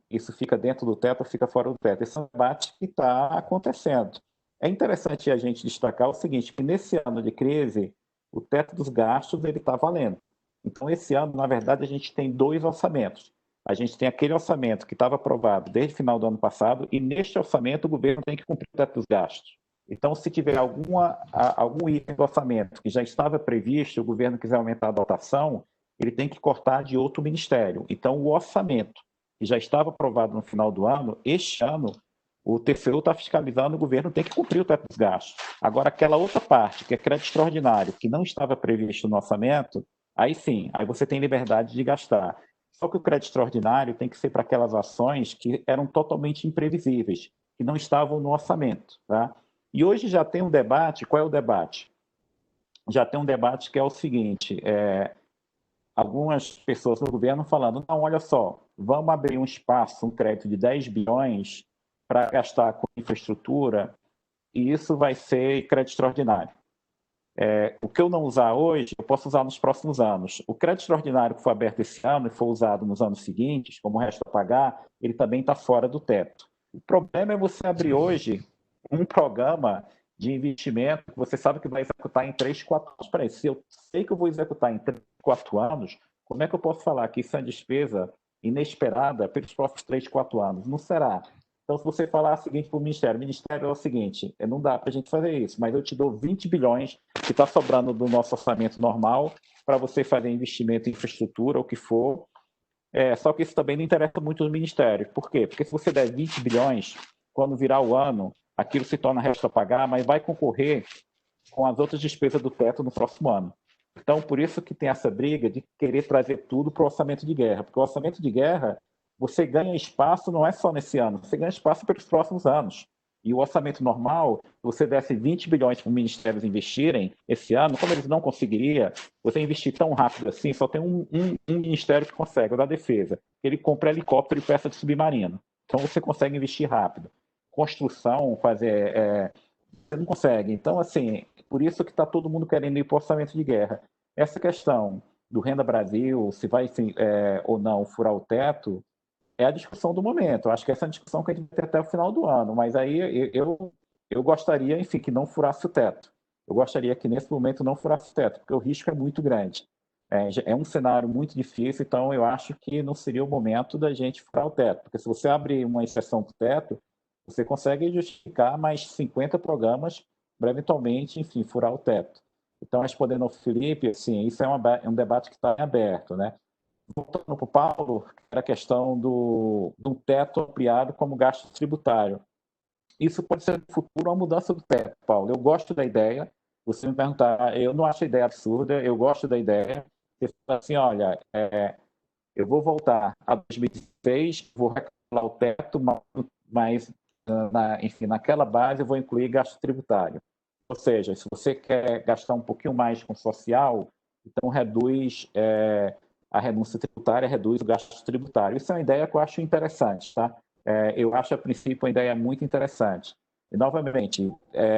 isso fica dentro do teto ou fica fora do teto? Esse é um debate que está acontecendo. É interessante a gente destacar o seguinte, que nesse ano de crise, o teto dos gastos está valendo. Então, esse ano, na verdade, a gente tem dois orçamentos. A gente tem aquele orçamento que estava aprovado desde o final do ano passado e neste orçamento o governo tem que cumprir o teto dos gastos. Então, se tiver algum item do orçamento que já estava previsto, o governo quiser aumentar a dotação, ele tem que cortar de outro ministério. Então, o orçamento que já estava aprovado no final do ano, este ano, o TCU está fiscalizando, o governo tem que cumprir o teto dos gastos. Agora, aquela outra parte, que é crédito extraordinário, que não estava previsto no orçamento, aí sim, aí você tem liberdade de gastar. Só que o crédito extraordinário tem que ser para aquelas ações que eram totalmente imprevisíveis, que não estavam no orçamento. Tá? E hoje já tem um debate, qual é o debate? Já tem um debate que é o seguinte, algumas pessoas no governo falando, não, olha só, vamos abrir um espaço, um crédito de 10 bilhões para gastar com infraestrutura, e isso vai ser crédito extraordinário. O que eu não usar hoje, eu posso usar nos próximos anos. O crédito extraordinário que foi aberto esse ano e foi usado nos anos seguintes, como resto a pagar, ele também está fora do teto. O problema é você abrir hoje um programa de investimento que você sabe que vai executar em 3, 4 anos. Peraí, se eu sei que eu vou executar em 3, 4 anos, como é que eu posso falar que isso é uma despesa inesperada pelos próximos 3, 4 anos? Não será. Então, se você falar o seguinte para o Ministério é o seguinte, não dá para a gente fazer isso, mas eu te dou 20 bilhões que está sobrando do nosso orçamento normal para você fazer investimento em infraestrutura, o que for. Só que isso também não interessa muito aos ministérios. Por quê? Porque se você der 20 bilhões, quando virar o ano, aquilo se torna resto a pagar, mas vai concorrer com as outras despesas do teto no próximo ano. Então, por isso que tem essa briga de querer trazer tudo para o orçamento de guerra, porque o orçamento de guerra, você ganha espaço não é só nesse ano, você ganha espaço pelos próximos anos. E o orçamento normal, você desse 20 bilhões para os ministérios investirem esse ano, como eles não conseguiriam, você investir tão rápido assim, só tem um ministério que consegue, o da defesa. Ele compra helicóptero e peça de submarino. Então você consegue investir rápido. Construção, fazer... você não consegue. Então, assim, por isso que está todo mundo querendo ir para o orçamento de guerra. Essa questão do Renda Brasil, se vai ou não furar o teto, é a discussão do momento. Eu acho que essa é a discussão que a gente vai ter até o final do ano. Mas aí eu gostaria, enfim, que não furasse o teto. Eu gostaria que nesse momento não furasse o teto, porque o risco é muito grande. É um cenário muito difícil, então eu acho que não seria o momento da gente furar o teto. Porque se você abrir uma exceção para o teto, você consegue justificar mais 50 programas para eventualmente, enfim, furar o teto. Então, respondendo ao Felipe, assim, isso é um debate que está aberto, né? Voltando para o Paulo, era a questão do teto ampliado como gasto tributário. Isso pode ser no futuro uma mudança do teto, Paulo. Eu gosto da ideia. Você me perguntar, eu não acho a ideia absurda, eu gosto da ideia. Você fala assim, olha, eu vou voltar a 2016, vou recalcular o teto, mas enfim, naquela base eu vou incluir gasto tributário. Ou seja, se você quer gastar um pouquinho mais com social, então reduz a renúncia tributária, reduz o gasto tributário. Isso é uma ideia que eu acho interessante, tá? Eu acho, a princípio, uma ideia muito interessante. E, novamente,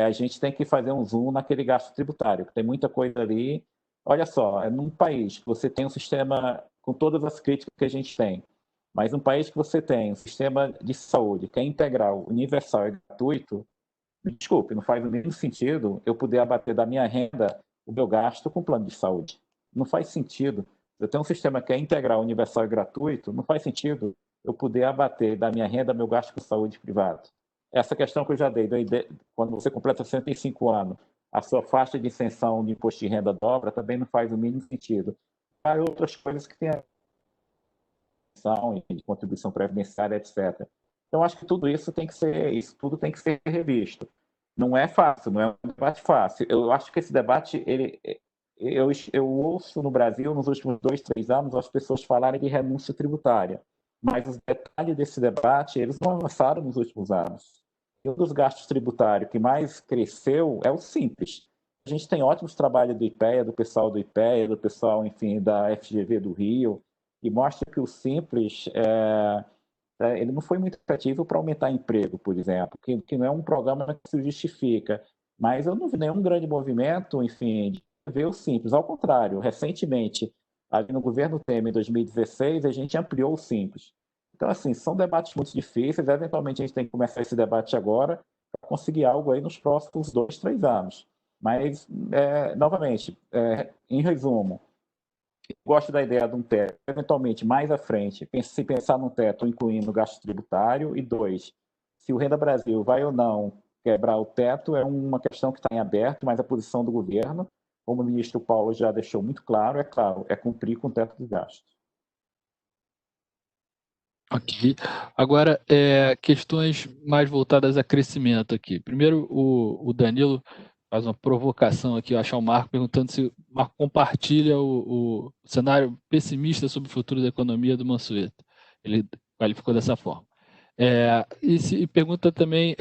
a gente tem que fazer um zoom naquele gasto tributário, que tem muita coisa ali. Olha só, num país que você tem um sistema com todas as críticas que a gente tem, mas um país que você tem um sistema de saúde que é integral, universal e gratuito, desculpe, não faz o mesmo sentido eu poder abater da minha renda o meu gasto com o plano de saúde. Não faz sentido. Eu tenho um sistema que é integral, universal e gratuito, não faz sentido eu poder abater da minha renda meu gasto com saúde privado. Essa questão que eu já dei, quando você completa 65 anos, a sua faixa de isenção de imposto de renda dobra, também não faz o mínimo sentido. Há outras coisas que têm a de contribuição previdenciária, etc. Então, acho que tudo isso tem que ser revisto. Não é fácil, não é um debate fácil. Eu acho que esse debate, eu ouço no Brasil, nos últimos 2, 3 anos, as pessoas falarem de renúncia tributária, mas os detalhes desse debate, eles não avançaram nos últimos anos. E um dos gastos tributários que mais cresceu é o Simples. A gente tem ótimos trabalhos do IPEA, do pessoal do IPEA, do pessoal, enfim, da FGV do Rio, e mostra que o Simples ele não foi muito efetivo para aumentar emprego, por exemplo, que não é um programa que se justifica. Mas eu não vi nenhum grande movimento, enfim, de ver o Simples. Ao contrário, recentemente, ali no governo Temer, em 2016, a gente ampliou o Simples. Então, assim, são debates muito difíceis. Eventualmente, a gente tem que começar esse debate agora para conseguir algo aí nos próximos 2, 3 anos. Mas, novamente, em resumo, gosto da ideia de um teto, eventualmente, mais à frente, se pensar num teto incluindo gasto tributário, e 2, se o Renda Brasil vai ou não quebrar o teto, é uma questão que está em aberto, mas a posição do governo, como o ministro Paulo já deixou muito claro, é cumprir com o teto de gastos. Ok. Agora, questões mais voltadas a crescimento aqui. Primeiro, o Danilo faz uma provocação aqui, eu acho o Marco, perguntando se o Marco compartilha o cenário pessimista sobre o futuro da economia do Mansueto. Ele qualificou dessa forma. E pergunta também,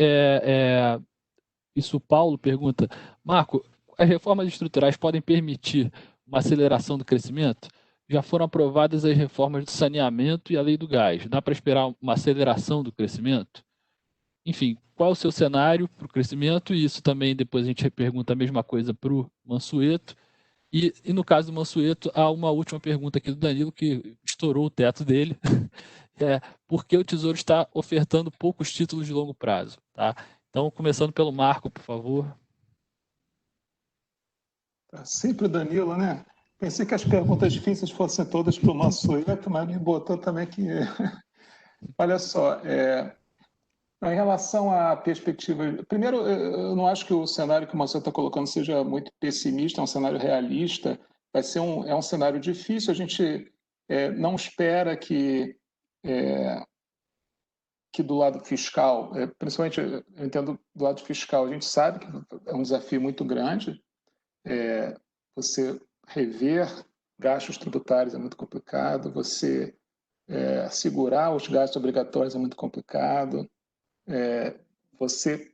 isso o Paulo pergunta, Marco, as reformas estruturais podem permitir uma aceleração do crescimento? Já foram aprovadas as reformas do saneamento e a lei do gás. Dá para esperar uma aceleração do crescimento? Enfim, qual é o seu cenário para o crescimento? E isso também, depois a gente pergunta a mesma coisa para o Mansueto. E no caso do Mansueto, há uma última pergunta aqui do Danilo, que estourou o teto dele. Por que o Tesouro está ofertando poucos títulos de longo prazo? Tá? Então, começando pelo Marco, por favor. Sempre o Danilo, né? Pensei que as perguntas difíceis fossem todas para o Mansueto, mas me botou também que... Olha só, em relação à perspectiva... Primeiro, eu não acho que o cenário que o Mansueto está colocando seja muito pessimista, é um cenário realista. É um cenário difícil, a gente não espera que do lado fiscal, principalmente, eu entendo do lado fiscal, a gente sabe que é um desafio muito grande. Você rever gastos tributários é muito complicado, você segurar os gastos obrigatórios é muito complicado, você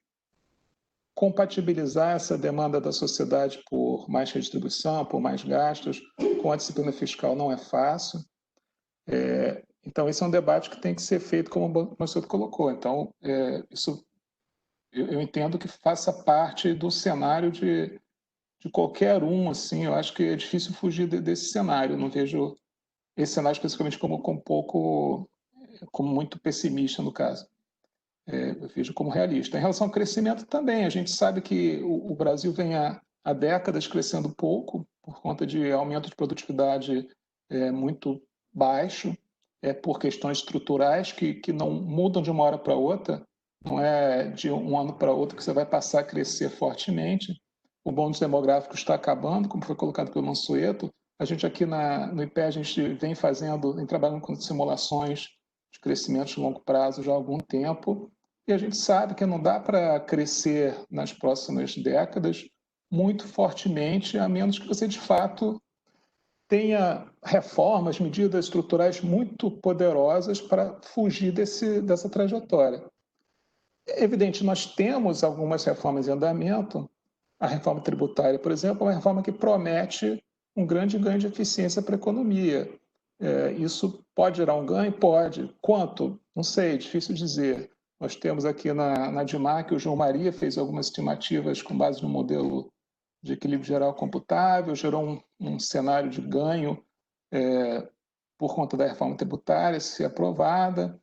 compatibilizar essa demanda da sociedade por mais redistribuição, por mais gastos, com a disciplina fiscal não é fácil. Então, esse é um debate que tem que ser feito como o Mansueto colocou. Então, isso eu entendo que faça parte do cenário de qualquer um, assim. Eu acho que é difícil fugir desse cenário. Eu não vejo esse cenário especificamente como muito pessimista, no caso. Eu vejo como realista. Em relação ao crescimento também, a gente sabe que o Brasil vem há décadas crescendo pouco, por conta de aumento de produtividade muito baixo, por questões estruturais que não mudam de uma hora para outra, não é de um ano para outro que você vai passar a crescer fortemente. O bônus demográfico está acabando, como foi colocado pelo Mansueto. A gente aqui no IPE, a gente vem trabalhando com simulações de crescimento de longo prazo já há algum tempo, e a gente sabe que não dá para crescer nas próximas décadas muito fortemente, a menos que você, de fato, tenha reformas, medidas estruturais muito poderosas para fugir dessa trajetória. É evidente, nós temos algumas reformas em andamento. A reforma tributária, por exemplo, é uma reforma que promete um grande ganho de eficiência para a economia. Isso pode gerar um ganho? Pode. Quanto? Não sei, difícil dizer. Nós temos aqui na DIMAC, o João Maria fez algumas estimativas com base no modelo de equilíbrio geral computável, gerou um cenário de ganho por conta da reforma tributária, se aprovada.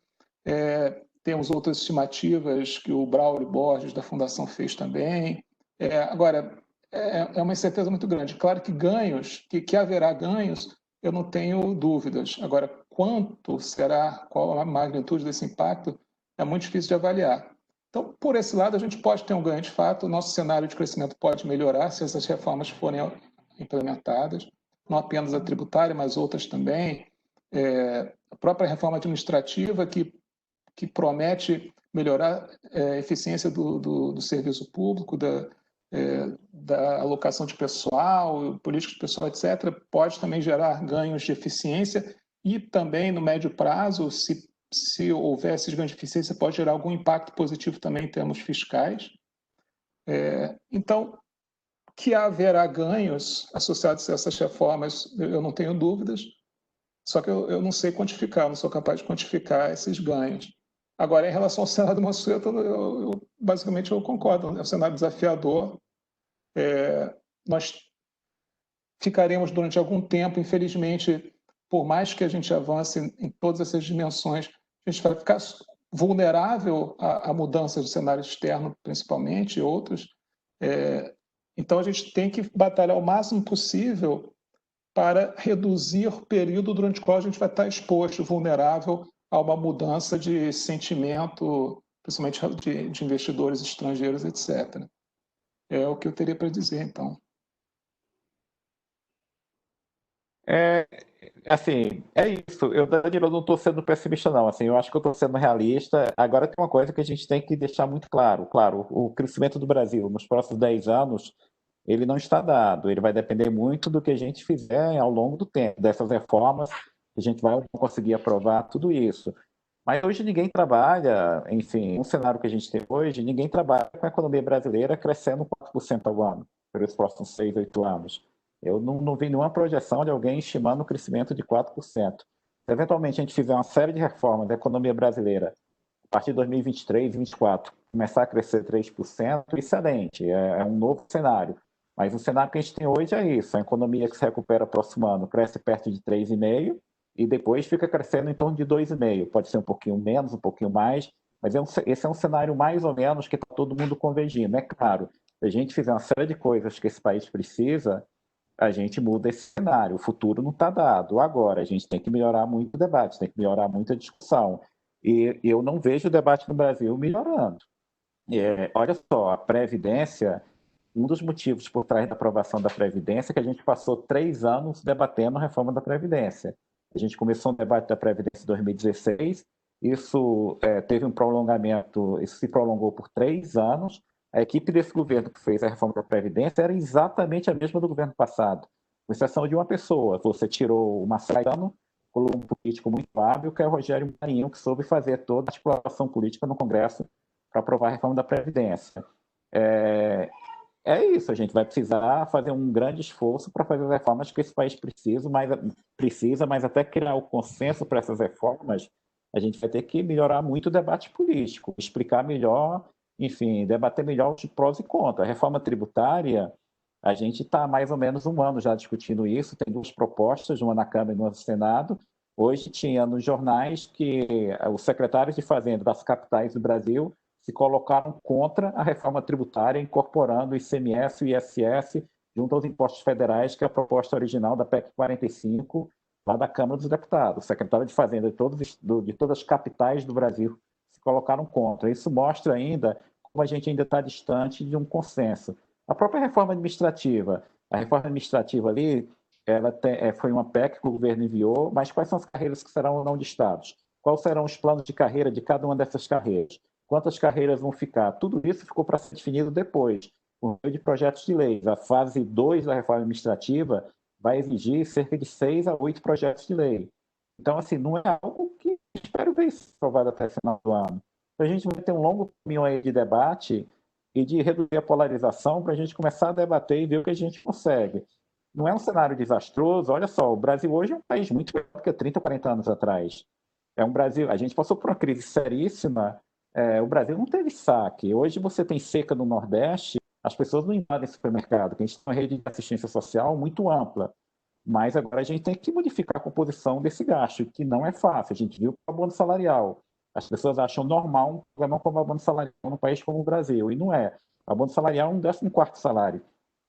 Temos outras estimativas que o Braulio Borges, da Fundação, fez também. Agora, é uma incerteza muito grande. Claro que ganhos, que haverá ganhos, eu não tenho dúvidas. Agora, quanto será, qual a magnitude desse impacto, é muito difícil de avaliar. Então, por esse lado, a gente pode ter um ganho de fato, o nosso cenário de crescimento pode melhorar se essas reformas forem implementadas, não apenas a tributária, mas outras também. A própria reforma administrativa, que promete melhorar a eficiência do serviço público, da alocação de pessoal, políticas de pessoal, etc., pode também gerar ganhos de eficiência e também, no médio prazo, se houver esses ganhos de eficiência, pode gerar algum impacto positivo também em termos fiscais. Então, que haverá ganhos associados a essas reformas, eu não tenho dúvidas, só que eu não sei quantificar, não sou capaz de quantificar esses ganhos. Agora, em relação ao Senado Mansueto, basicamente eu concordo, é um cenário desafiador. Nós ficaremos durante algum tempo, infelizmente, por mais que a gente avance em todas essas dimensões, a gente vai ficar vulnerável a mudanças do cenário externo, principalmente, e outros. Então, a gente tem que batalhar o máximo possível para reduzir o período durante o qual a gente vai estar exposto, vulnerável a uma mudança de sentimento, principalmente de investidores estrangeiros, etc. É o que eu teria para dizer, então. Assim, é isso. Danilo, eu não estou sendo pessimista, não. Assim, eu acho que eu estou sendo realista. Agora, tem uma coisa que a gente tem que deixar muito claro. Claro, o crescimento do Brasil nos próximos 10 anos, ele não está dado. Ele vai depender muito do que a gente fizer ao longo do tempo, dessas reformas, que a gente vai conseguir aprovar tudo isso. Mas hoje ninguém trabalha, enfim, no cenário que a gente tem hoje, ninguém trabalha com a economia brasileira crescendo 4% ao ano, pelos próximos 6, 8 anos. Eu não vi nenhuma projeção de alguém estimando o crescimento de 4%. Se eventualmente a gente fizer uma série de reformas da economia brasileira, a partir de 2023, 2024, começar a crescer 3%, excelente, é um novo cenário. Mas o cenário que a gente tem hoje é isso, a economia que se recupera próximo ano cresce perto de 3,5%, e depois fica crescendo em torno de 2,5%. Pode ser um pouquinho menos, um pouquinho mais, mas esse é um cenário mais ou menos que está todo mundo convergindo. É claro, se a gente fizer uma série de coisas que esse país precisa, a gente muda esse cenário. O futuro não está dado. Agora, a gente tem que melhorar muito o debate, tem que melhorar muito a discussão. E eu não vejo o debate no Brasil melhorando. Olha só, a Previdência, um dos motivos por trás da aprovação da Previdência é que a gente passou 3 anos debatendo a reforma da Previdência. A gente começou um debate da Previdência em 2016, isso teve um prolongamento, isso se prolongou por 3 anos. A equipe desse governo que fez a reforma da Previdência era exatamente a mesma do governo passado, com exceção de uma pessoa. Você tirou o Marcelo, colocou um político muito hábil, que é o Rogério Marinho, que soube fazer toda a articulação política no Congresso para aprovar a reforma da Previdência. É isso, a gente vai precisar fazer um grande esforço para fazer as reformas que esse país precisa, mas até criar o consenso para essas reformas, a gente vai ter que melhorar muito o debate político, explicar melhor, enfim, debater melhor os prós e contras. A reforma tributária, a gente está há mais ou menos 1 ano já discutindo isso, tem 2 propostas, uma na Câmara e uma no Senado. Hoje tinha nos jornais que os secretários de Fazenda das capitais do Brasil se colocaram contra a reforma tributária, incorporando o ICMS e o ISS junto aos impostos federais, que é a proposta original da PEC 45, lá da Câmara dos Deputados. O secretário de Fazenda de todas as capitais do Brasil se colocaram contra. Isso mostra ainda como a gente ainda está distante de um consenso. A própria reforma administrativa, a reforma administrativa ali, foi uma PEC que o governo enviou, mas quais são as carreiras que serão ou não de estados? Quais serão os planos de carreira de cada uma dessas carreiras? Quantas carreiras vão ficar? Tudo isso ficou para ser definido depois, por meio de projetos de lei. A fase 2 da reforma administrativa vai exigir cerca de 6 a 8 projetos de lei. Então, assim, não é algo que espero ver aprovado até o final do ano. Então, a gente vai ter um longo caminho aí de debate e de reduzir a polarização para a gente começar a debater e ver o que a gente consegue. Não é um cenário desastroso. Olha só, o Brasil hoje é um país muito melhor do que 30, 40 anos atrás. É um Brasil, a gente passou por uma crise seríssima. O Brasil não teve saque. Hoje você tem seca no Nordeste, as pessoas não invadem supermercado, porque a gente tem uma rede de assistência social muito ampla. Mas agora a gente tem que modificar a composição desse gasto, que não é fácil. A gente viu o abono salarial. As pessoas acham normal um programa como o abono salarial num país como o Brasil, e não é. O abono salarial é um 14º salário.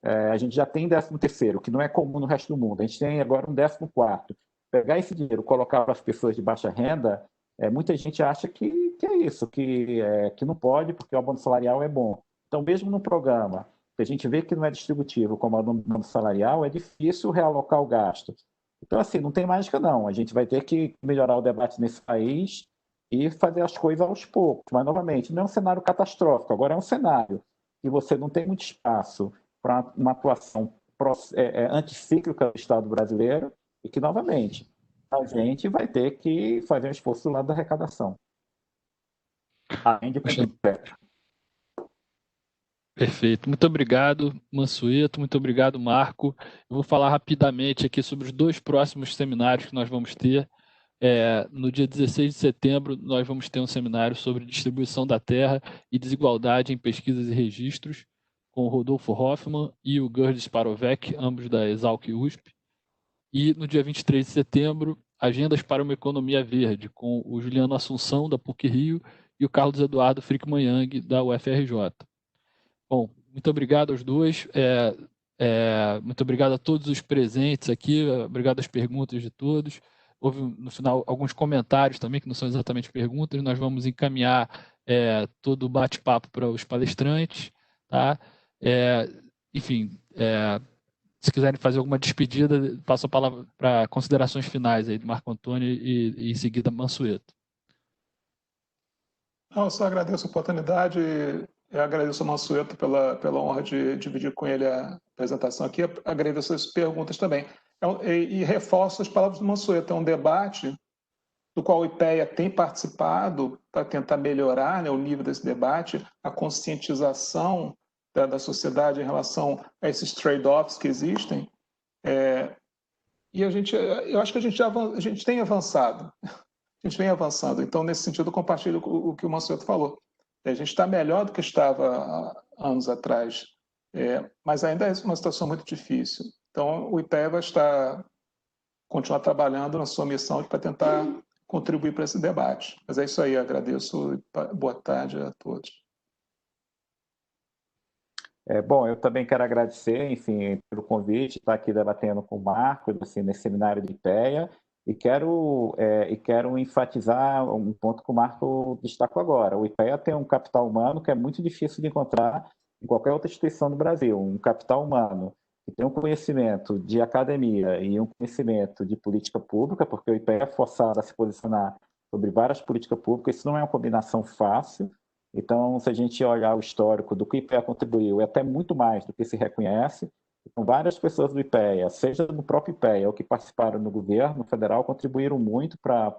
a gente já tem 13º, que não é comum no resto do mundo. A gente tem agora um 14º. Pegar esse dinheiro, colocar para as pessoas de baixa renda, muita gente acha que é isso, que não pode, porque o abono salarial é bom. Então, mesmo no programa que a gente vê que não é distributivo como o abono salarial, é difícil realocar o gasto. Então, assim, não tem mágica, não. A gente vai ter que melhorar o debate nesse país e fazer as coisas aos poucos. Mas, novamente, não é um cenário catastrófico. Agora é um cenário que você não tem muito espaço para uma atuação anticíclica do Estado brasileiro e que, novamente, a gente vai ter que fazer um esforço do lado da arrecadação. Além de Perfeito. Muito obrigado, Mansueto. Muito obrigado, Marco. Eu vou falar rapidamente aqui sobre os 2 próximos seminários que nós vamos ter. No dia 16 de setembro, nós vamos ter um seminário sobre distribuição da terra e desigualdade em pesquisas e registros, com o Rodolfo Hoffmann e o Gerd Sparovec, ambos da Exalc-USP. E no dia 23 de setembro, Agendas para uma Economia Verde, com o Juliano Assunção, da PUC-Rio, e o Carlos Eduardo Frickmann-Yang, da UFRJ. Bom, muito obrigado aos dois. Muito obrigado a todos os presentes aqui. Obrigado às perguntas de todos. Houve, no final, alguns comentários também, que não são exatamente perguntas. Nós vamos encaminhar todo o bate-papo para os palestrantes. Tá? Enfim, se quiserem fazer alguma despedida, passo a palavra para considerações finais aí do Marco Antônio e em seguida, Mansueto. Eu só agradeço a oportunidade. Eu agradeço ao Mansueto pela honra de dividir com ele a apresentação aqui. Agradeço as perguntas também. E reforço as palavras do Mansueto. É um debate do qual o IPEA tem participado para tentar melhorar, né, o nível desse debate, a conscientização da sociedade em relação a esses trade-offs que existem. E eu acho que a gente tem avançado. A gente vem avançando. Então, nesse sentido, eu compartilho o que o Mansueto falou. A gente está melhor do que estava há anos atrás, mas ainda é uma situação muito difícil. Então, o IPEA vai continuar trabalhando na sua missão para tentar contribuir para esse debate. Mas é isso aí, agradeço. Boa tarde a todos. Bom, eu também quero agradecer, enfim, pelo convite, estar aqui debatendo com o Marco, assim, nesse seminário de IPEA, e quero enfatizar um ponto que o Marco destacou agora. O IPEA tem um capital humano que é muito difícil de encontrar em qualquer outra instituição do Brasil. Um capital humano que tem um conhecimento de academia e um conhecimento de política pública, porque o IPEA é forçado a se posicionar sobre várias políticas públicas, isso não é uma combinação fácil. Então, se a gente olhar o histórico do que o IPEA contribuiu, é até muito mais do que se reconhece. Então, várias pessoas do IPEA, seja no próprio IPEA ou que participaram no governo federal, contribuíram muito para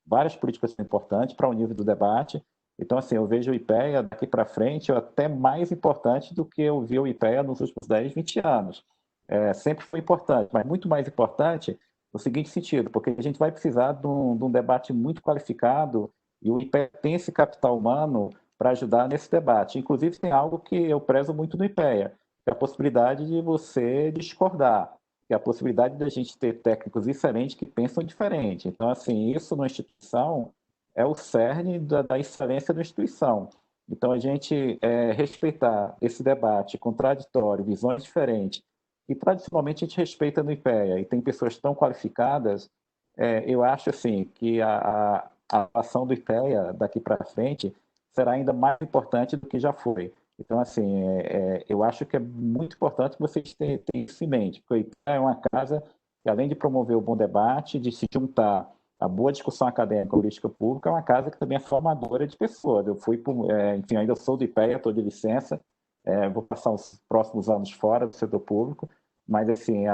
várias políticas importantes para o nível do debate. Então, assim, eu vejo o IPEA daqui para frente até mais importante do que eu vi o IPEA nos últimos 10, 20 anos. Sempre foi importante, mas muito mais importante no seguinte sentido, porque a gente vai precisar de um debate muito qualificado e o IPEA tem esse capital humano para ajudar nesse debate. Inclusive, tem algo que eu prezo muito no IPEA, que é a possibilidade de você discordar, que é a possibilidade de a gente ter técnicos excelentes que pensam diferente. Então, assim, isso na instituição é o cerne da excelência da instituição. Então, a gente respeitar esse debate contraditório, visões diferentes, e tradicionalmente a gente respeita no IPEA, e tem pessoas tão qualificadas, eu acho assim, que a ação do IPEA daqui para frente será ainda mais importante do que já foi. Então, assim, eu acho que é muito importante que vocês tenham isso em mente, porque o IPEA é uma casa que, além de promover o bom debate, de se juntar a boa discussão acadêmica e política pública, é uma casa que também é formadora de pessoas. Eu fui, enfim, ainda sou do IPEA, estou de licença, vou passar os próximos anos fora do setor público, mas, assim,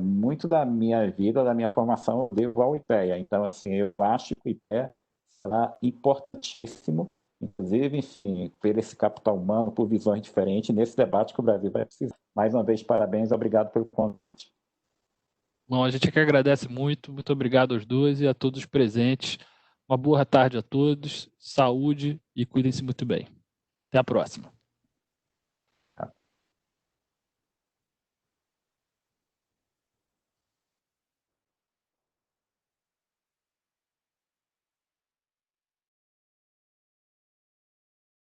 muito da minha vida, da minha formação, eu devo ao IPEA. Então, assim, eu acho que o IPEA será importantíssimo, inclusive, enfim, ter esse capital humano por visões diferentes nesse debate que o Brasil vai precisar. Mais uma vez, parabéns, obrigado pelo convite. Bom, a gente aqui agradece muito obrigado aos dois e a todos os presentes. Uma boa tarde a todos, saúde e cuidem-se muito bem. Até a próxima.